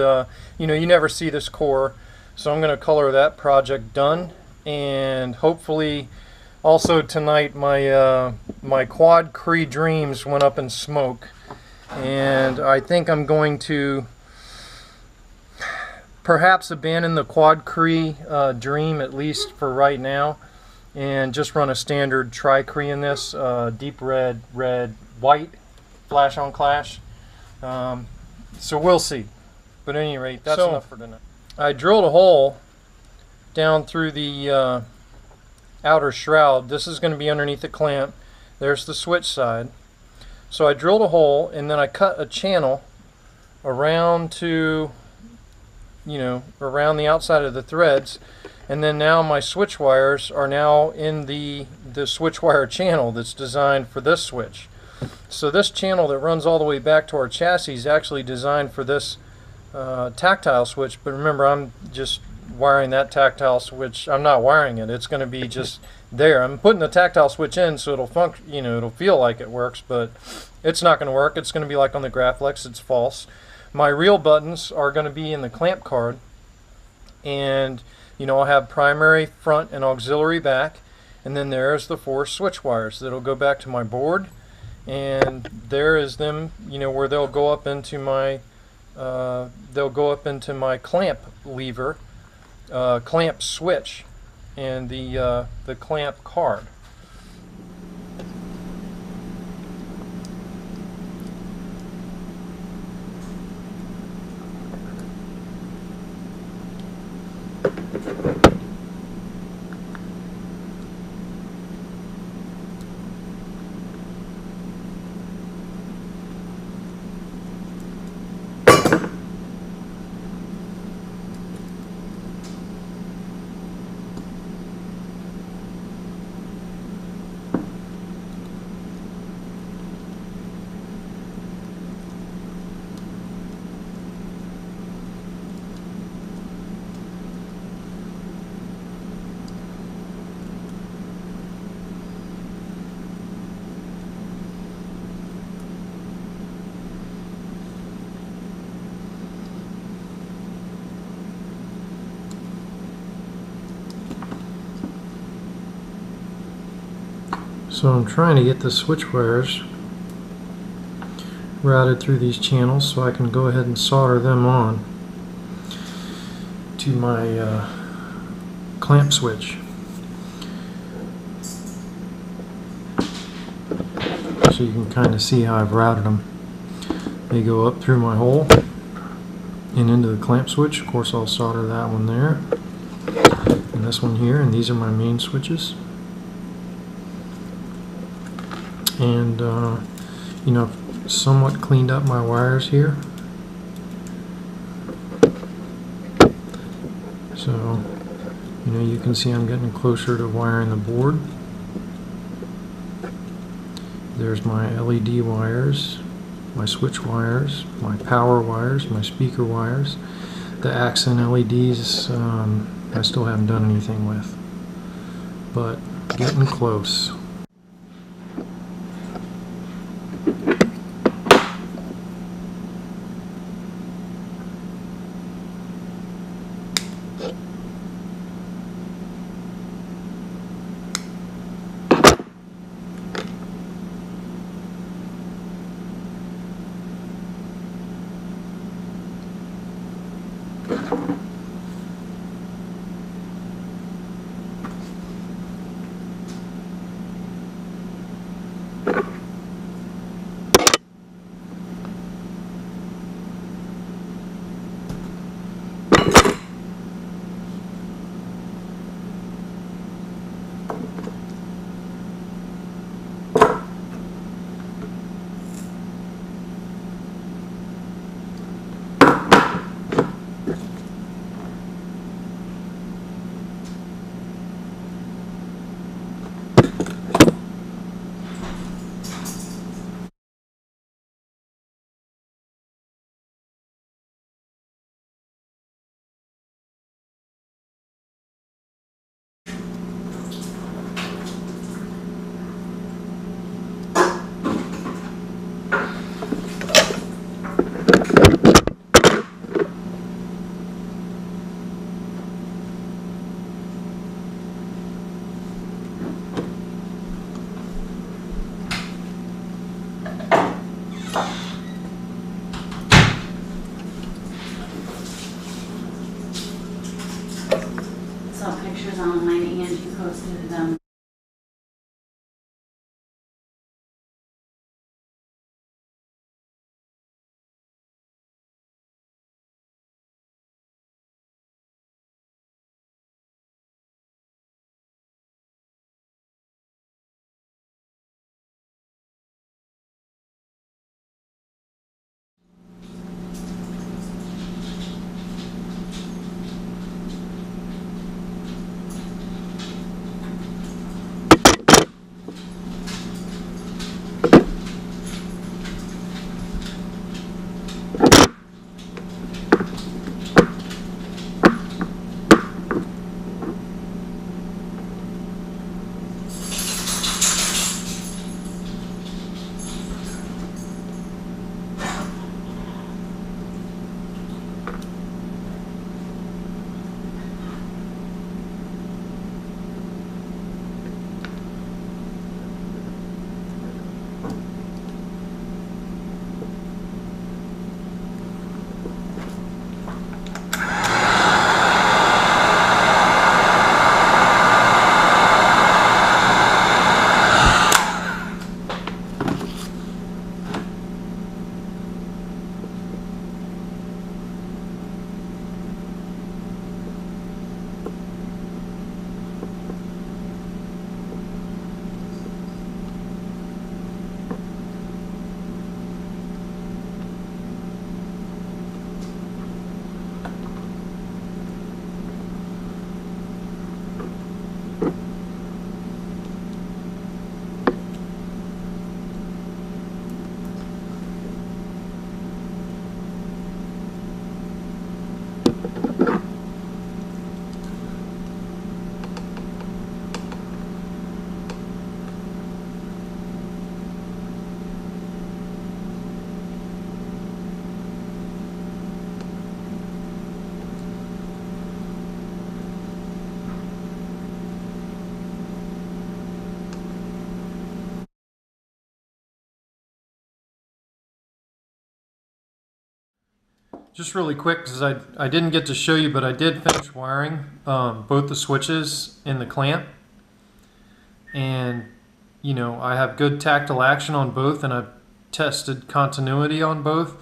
you never see this core. So I'm going to color that project done. And hopefully, also tonight, my quad-cree dreams went up in smoke. And I think I'm going to perhaps abandon the quad-cree dream, at least for right now, and just run a standard tri-cree in this, deep red, white, flash on clash. So we'll see. But at any rate, that's enough for tonight. I drilled a hole down through the outer shroud. This is going to be underneath the clamp. There's the switch side. So I drilled a hole, and then I cut a channel around to, around the outside of the threads, and then now my switch wires are now in the switch wire channel that's designed for this switch. So this channel that runs all the way back to our chassis is actually designed for this tactile switch, but remember, I'm just wiring that tactile switch. I'm not wiring it. It's going to be just there. I'm putting the tactile switch in so it'll function, it'll feel like it works, but it's not going to work. It's going to be like on the Graflex. It's false. My real buttons are going to be in the clamp card, and I'll have primary front and auxiliary back, and then there's the 4 switch wires that'll go back to my board, and there is them, where they'll go up into my clamp lever, clamp switch, and the clamp card. So I'm trying to get the switch wires routed through these channels so I can go ahead and solder them on to my clamp switch. So you can kind of see how I've routed them. They go up through my hole and into the clamp switch. Of course, I'll solder that one there and this one here, and these are my main switches. And you know, I've somewhat cleaned up my wires here. So, you know, you can see I'm getting closer to wiring the board. There's my LED wires, my switch wires, my power wires, my speaker wires. The accent LEDs I still haven't done anything with, but getting close. Saw pictures online and you posted them. Just really quick, because I didn't get to show you, but I did finish wiring both the switches in the clamp. And, you know, I have good tactile action on both, and I've tested continuity on both.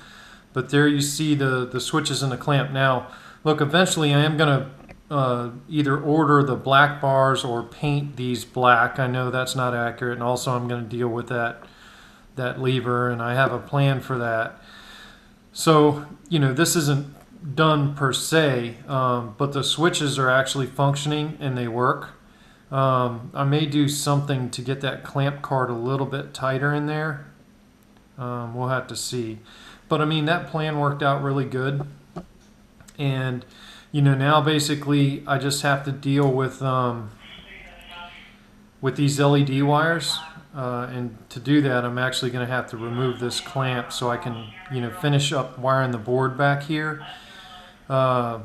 But there you see the switches in the clamp. Now, look, eventually I am going to either order the black bars or paint these black. I know that's not accurate, and also I'm going to deal with that lever, and I have a plan for that. So, you know, this isn't done per se, but the switches are actually functioning and they work. I may do something to get that clamp card a little bit tighter in there. We'll have to see. But I mean, that plan worked out really good. And, you know, now basically I just have to deal with these LED wires. And to do that, I'm actually going to have to remove this clamp so I can, you know, finish up wiring the board back here. I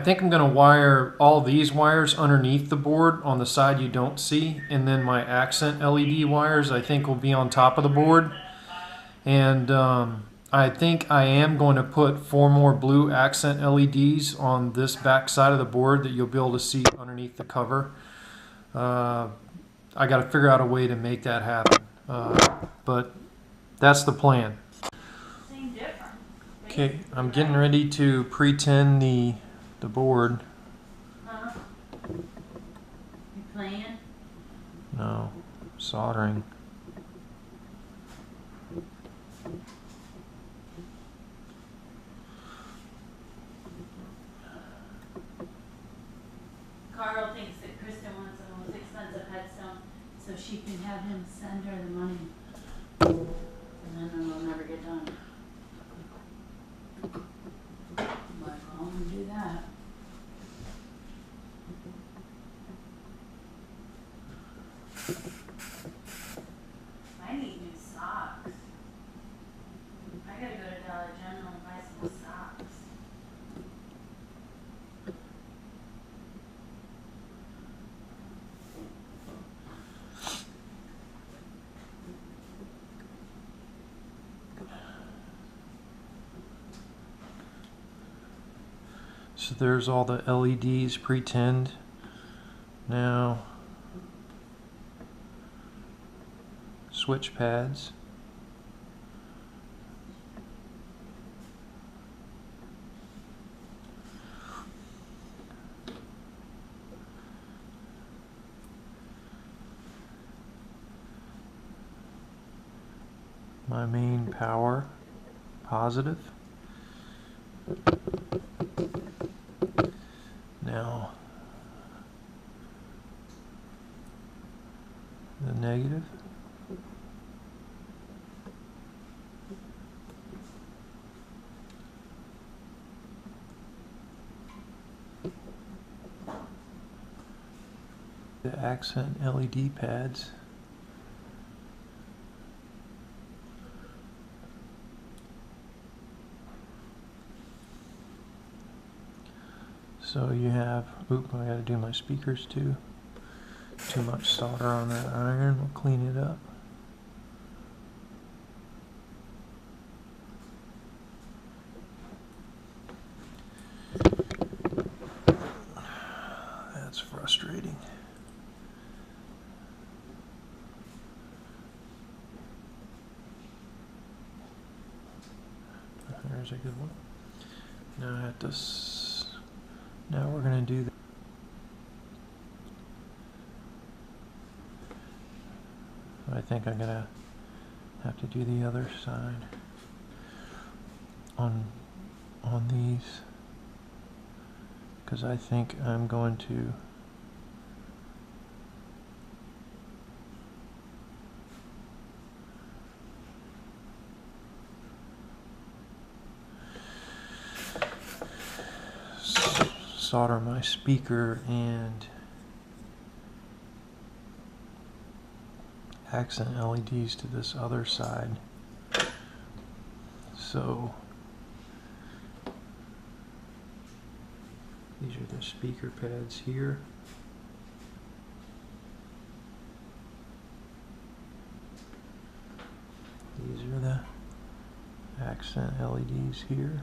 think I'm going to wire all these wires underneath the board on the side you don't see, and then my accent LED wires I think will be on top of the board. And I think I am going to put 4 more blue accent LEDs on this back side of the board that you'll be able to see underneath the cover. I got to figure out a way to make that happen, but that's the plan. Okay, I'm getting ready to pre-tin the board. Huh? You playing? No, soldering. Carl thinks that Kristen wants the most expensive headstone so she can have him send her the money. And then it'll never get done. I'm like, well, I'm gonna do that. I need new socks. I gotta go to Dollar General and buy some socks. So there's all the LEDs pre-tinned. Now, switch pads. My main power, positive. Now, the negative. The accent LED pads. So you have, oop, I gotta do my speakers too. Too much solder on that iron, we'll clean it up. That's frustrating. There's a good one. Now I have to now we're going to do that. I think I'm going to have to do the other side on these, because I think I'm going to solder my speaker and accent LEDs to this other side. So these are the speaker pads here. These are the accent LEDs here.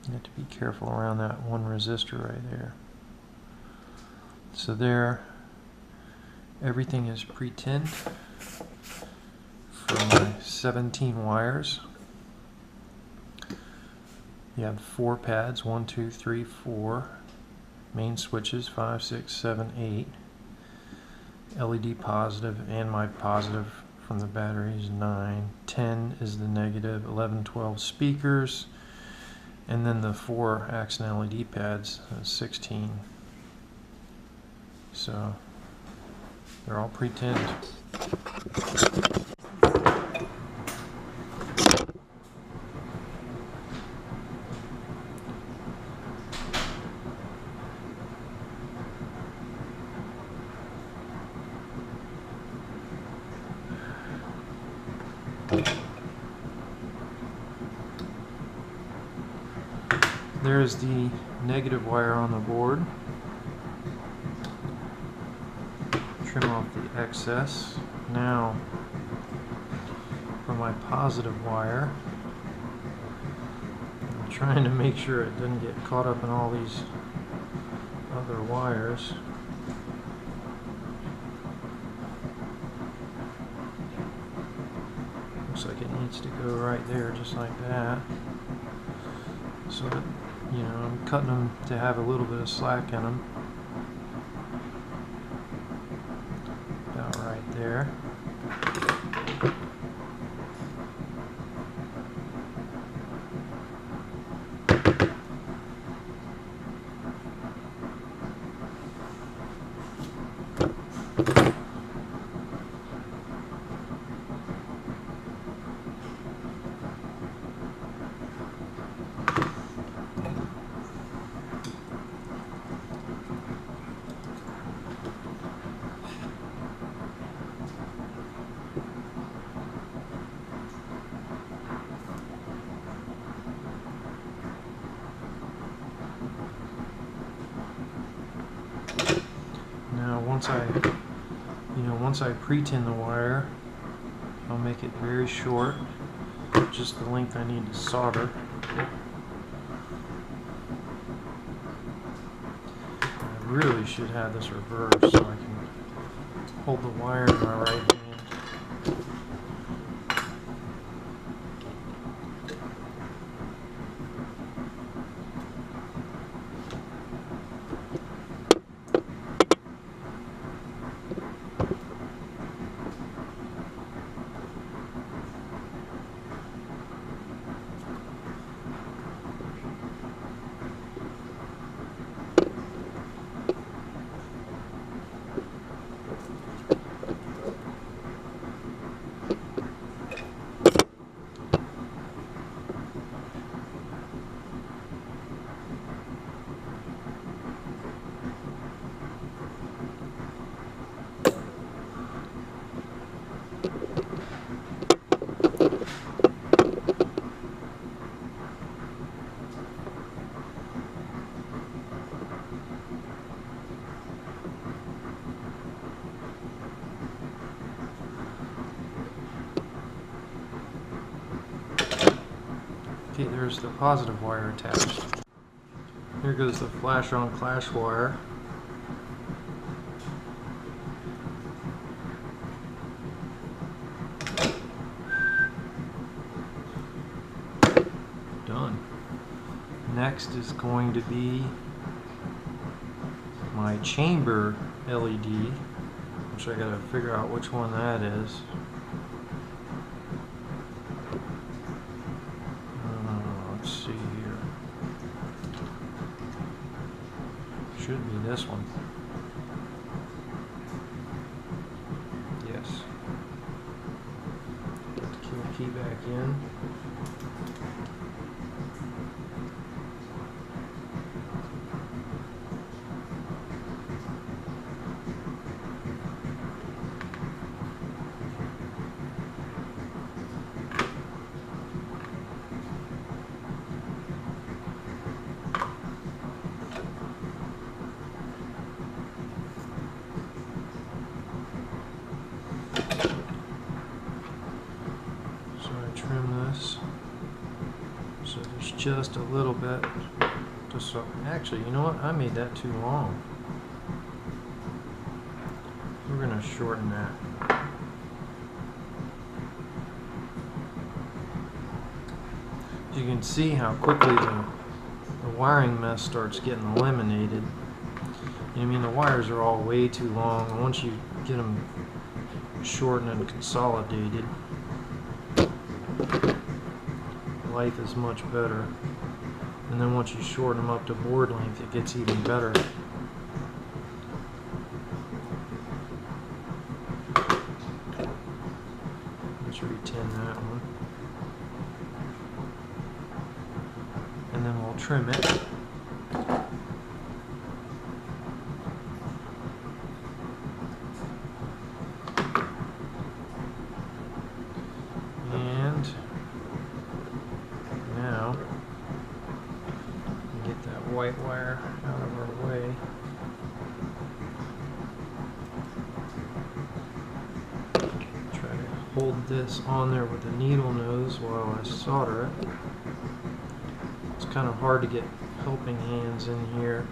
You have to be careful around that one resistor right there. So there, everything is pre-tinned for my 17 wires. You have 4 pads, 1, 2, 3, 4. Main switches, 5, 6, 7, 8. LED positive and my positive from the batteries, 9. 10 is the negative, 11, 12 speakers. And then the 4 accent LED pads, 16. So they're all pre-tinned. There's the negative wire on the board. Trim off the excess. Now for my positive wire, I'm trying to make sure it doesn't get caught up in all these other wires. Looks like it needs to go right there, just like that. So that, you know, I'm cutting them to have a little bit of slack in them. About right there. Once I pre-tin the wire, I'll make it very short, just the length I need to solder. I really should have this reversed so I can hold the wire in my right hand. Okay, there's the positive wire attached. Here goes the flash on clash wire. Done. Next is going to be my chamber LED, which I gotta figure out which one that is. Let's see here. Should be this one. Yes. Put the kill key back in. Trim this. So there's just a little bit. Actually, you know what? I made that too long. We're going to shorten that. You can see how quickly the wiring mess starts getting eliminated. I mean, the wires are all way too long, and once you get them shortened and consolidated, life is much better. And then once you shorten them up to board length, it gets even better. Let's re-tin that one. And then we'll trim it. And now we get that white wire out of our way. Try to hold this on there with the needle nose while I solder it. It's kind of hard to get helping hands in here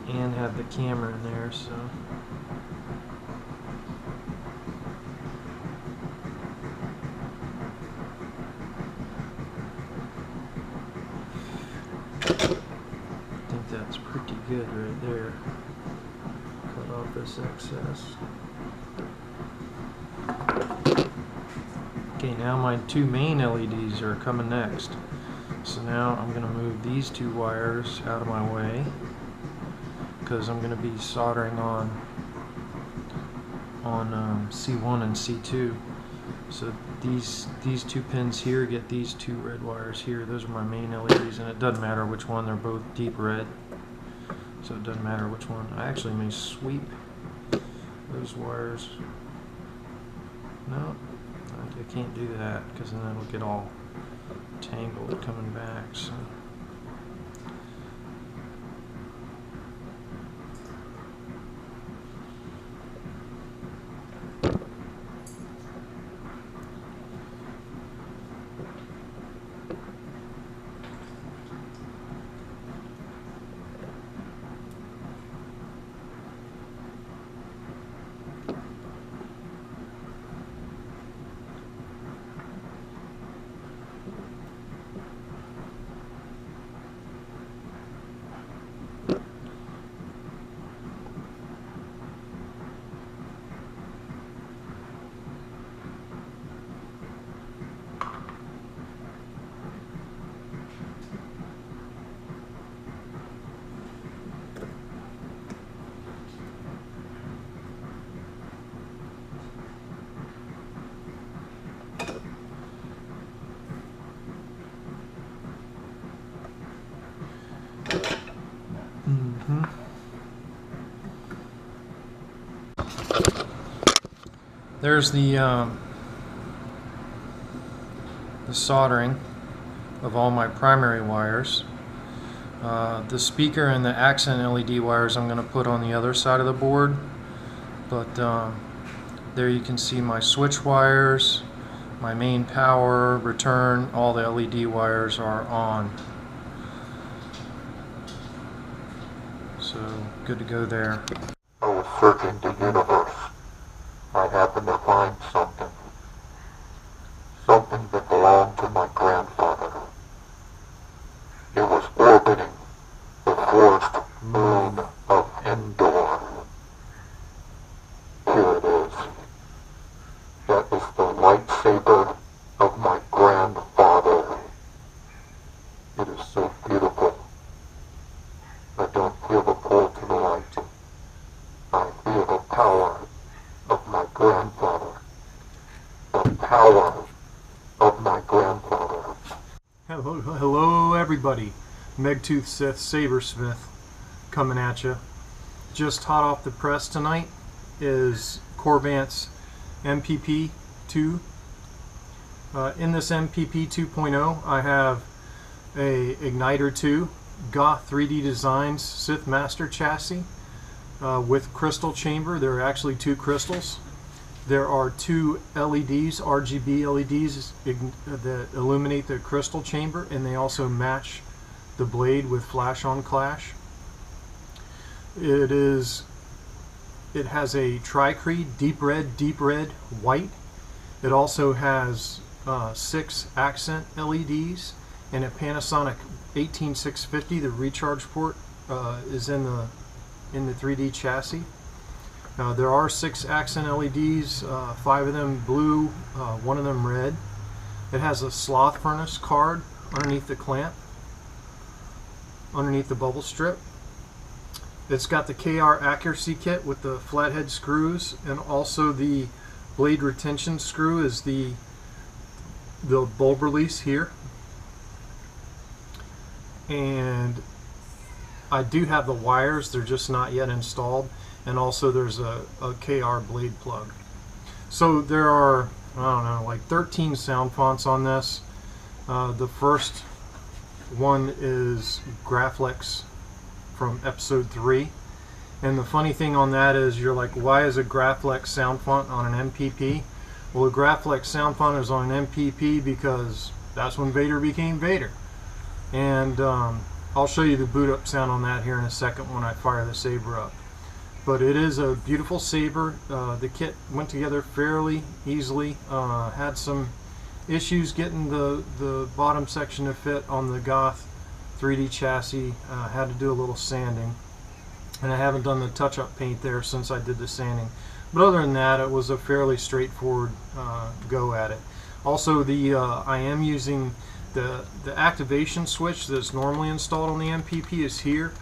and have the camera in there, so I think that's pretty good right there. Cut off this excess. Okay, now my two main LEDs are coming next. So now I'm going to move these two wires out of my way because I'm going to be soldering on C1 and C2. So these two pins here get these two red wires here. Those are my main LEDs, and it doesn't matter which one. They're both deep red, so it doesn't matter which one. I actually may sweep those wires. No, I can't do that because then it'll get all tangled coming back. So there's the soldering of all my primary wires. The speaker and the accent LED wires I'm going to put on the other side of the board, but there you can see my switch wires, my main power, return, all the LED wires are on. So good to go there. I was searching the universe. I happened to find something. Something that belonged to my grandfather. It was orbiting the forest moon of Endor. Here it is. That is the lightsaber of my grandfather. It is so beautiful. I don't feel the pull to the light. I feel the power of my grandfather. The power of my grandfather. Hello everybody. Megtooth Sith, Saber Smith coming at you. Just hot off the press tonight is Corvant's MPP 2. In this MPP 2.0 I have a Igniter 2 Goth 3D Designs Sith Master chassis with crystal chamber. There are actually two crystals, There are two LEDs, RGB LEDs, that illuminate the crystal chamber, and they also match the blade with flash on clash. It has a tri-cree, deep red, white. It also has 6 accent LEDs and a Panasonic 18650. The recharge port is in the 3D chassis. There are 6 accent LEDs, 5 of them blue, 1 of them red. It has a sloth furnace card underneath the clamp, underneath the bubble strip. It's got the KR accuracy kit with the flathead screws, and also the blade retention screw is the bulb release here. And I do have the wires, they're just not yet installed. And also there's a KR blade plug. So there are, I don't know, like 13 sound fonts on this. The first one is Graflex from episode 3. And the funny thing on that is, you're like, why is a Graflex sound font on an MPP? Well, a Graflex sound font is on an MPP because that's when Vader became Vader. And I'll show you the boot up sound on that here in a second when I fire the Saber up. But it is a beautiful Saber. The kit went together fairly easily. Had some issues getting the bottom section to fit on the Goth 3D chassis. Had to do a little sanding. And I haven't done the touch-up paint there since I did the sanding. But other than that, it was a fairly straightforward go at it. Also, I am using the activation switch that's normally installed on the MPP is here.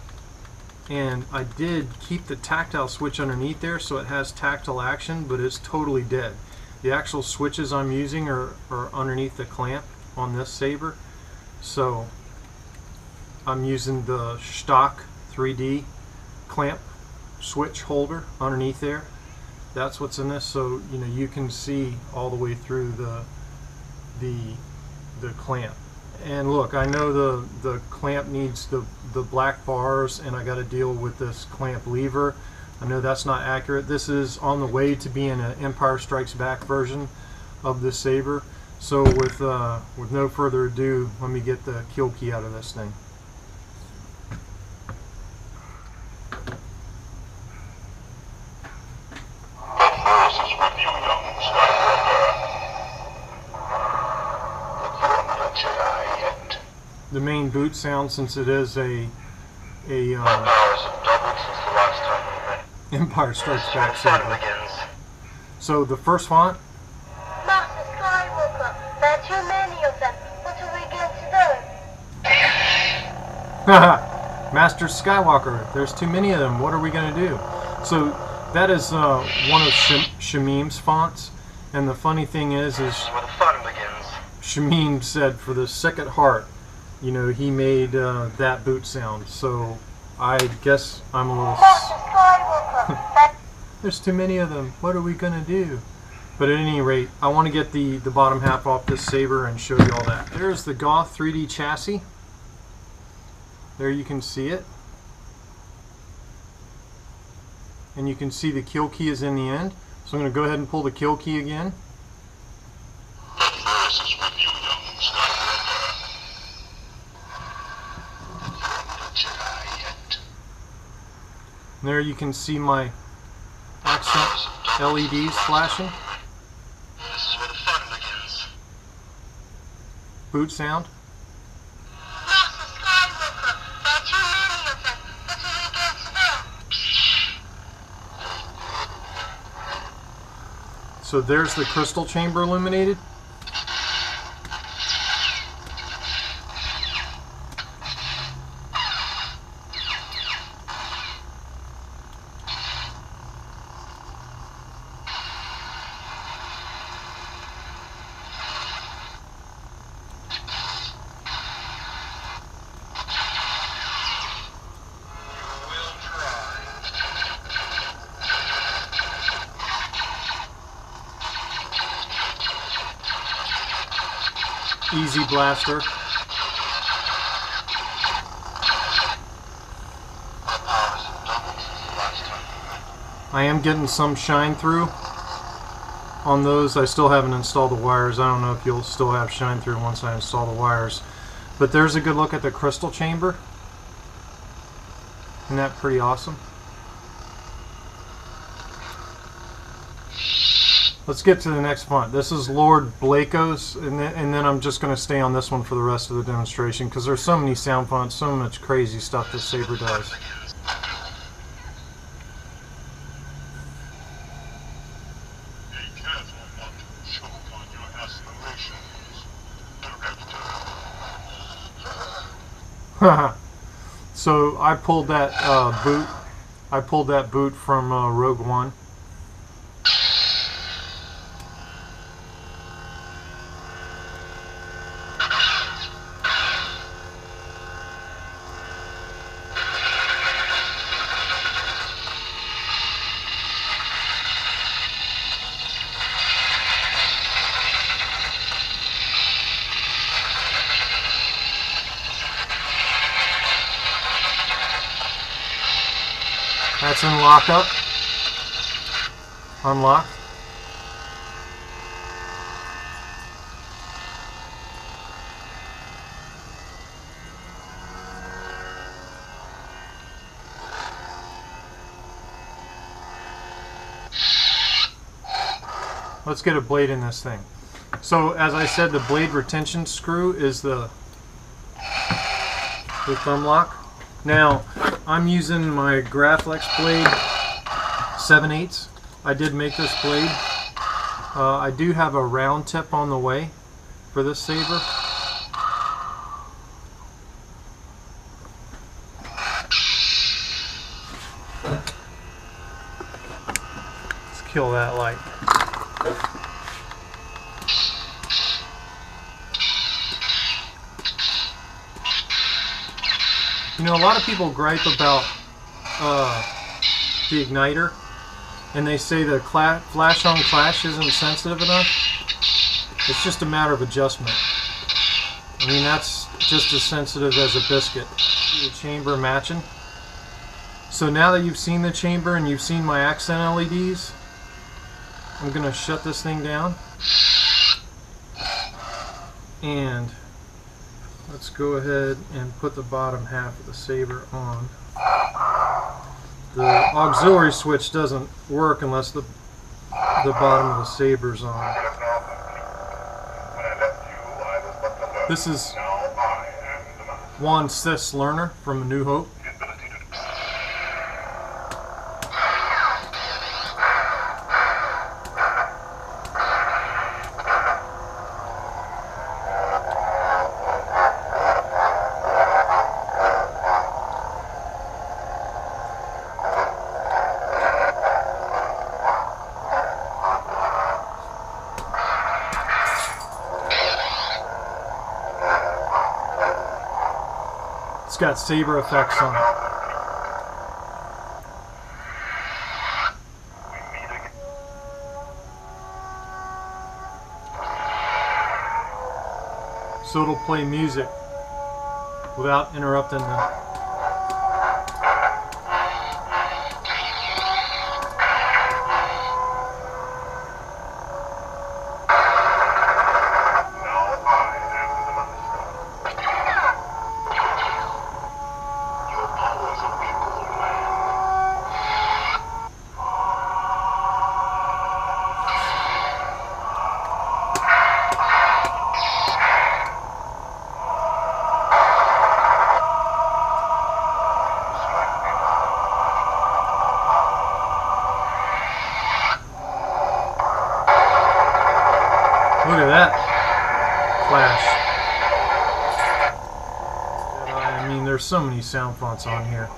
And I did keep the tactile switch underneath there so it has tactile action, but it's totally dead. The actual switches I'm using are underneath the clamp on this Saber. So I'm using the stock 3D clamp switch holder underneath there. That's what's in this, so you know you can see all the way through the clamp. And look, I know the clamp needs the black bars, and I got to deal with this clamp lever. I know that's not accurate. This is on the way to being an Empire Strikes Back version of the Saber. So with no further ado, let me get the kill key out of this thing. The main boot sound, since it is a Empire Strikes Back Saber. So the first font. Master Skywalker, there are too many of them. What are we going to do? Master Skywalker, there's too many of them. What are we going to do? So that is one of Shameem's fonts. And the funny thing is Shameem said for the second heart, you know, he made that boot sound. So I guess I'm a little... There's too many of them. What are we going to do? But at any rate, I want to get the bottom half off this Saber and show you all that. There's the Goth 3D chassis. There you can see it. And you can see the kill key is in the end. So I'm going to go ahead and pull the kill key again. And there you can see my accent LEDs flashing. Boot sound. So there's the crystal chamber illuminated. Easy blaster. I am getting some shine through. on those. I still haven't installed the wires. I don't know if you'll still have shine through once I install the wires. But there's a good look at the crystal chamber. Isn't that pretty awesome? Let's get to the next font. This is Lord Blako's, and then I'm just going to stay on this one for the rest of the demonstration because there's so many sound fonts, so much crazy stuff that Saber does. So I pulled that boot. I pulled that boot from Rogue One. That's in lockup. Unlocked. Let's get a blade in this thing. So as I said, the blade retention screw is the thumb lock. Now I'm using my Graflex blade 7/8. I did make this blade. I do have a round tip on the way for this saber. Let's kill that light. You know, a lot of people gripe about the igniter, and they say the flash on clash isn't sensitive enough. It's just a matter of adjustment. I mean, that's just as sensitive as a biscuit. The chamber matching. So now that you've seen the chamber and you've seen my accent LEDs, I'm going to shut this thing down. And let's go ahead and put the bottom half of the saber on. The auxiliary switch doesn't work unless the bottom of the saber's on. This is Juan Sith's learner from A New Hope. It's got saber effects on it. So it'll play music without interrupting the... Look at that flash. I mean, there's so many sound fonts on here.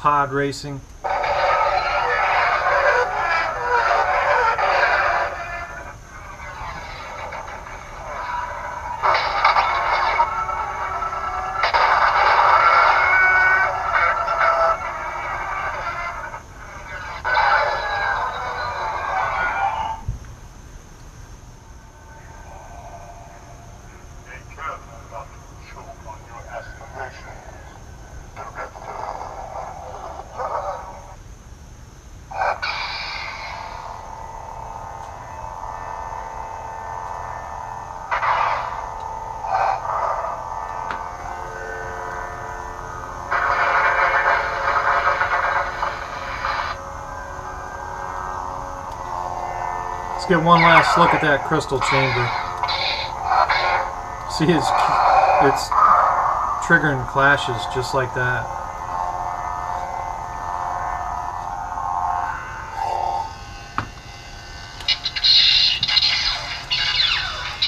pod racing. Let's get one last look at that crystal chamber. See, it's triggering clashes just like that.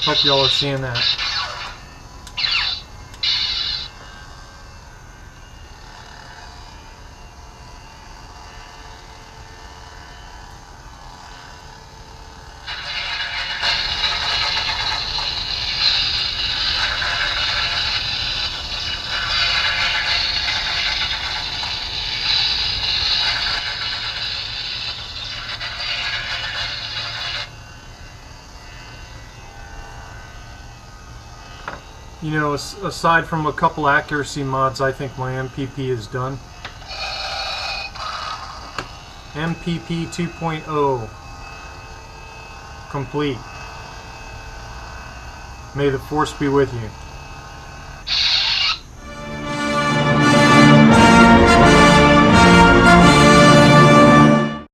Hope y'all are seeing that. You know, aside from a couple accuracy mods, I think my MPP is done. MPP 2.0 complete. May the force be with you.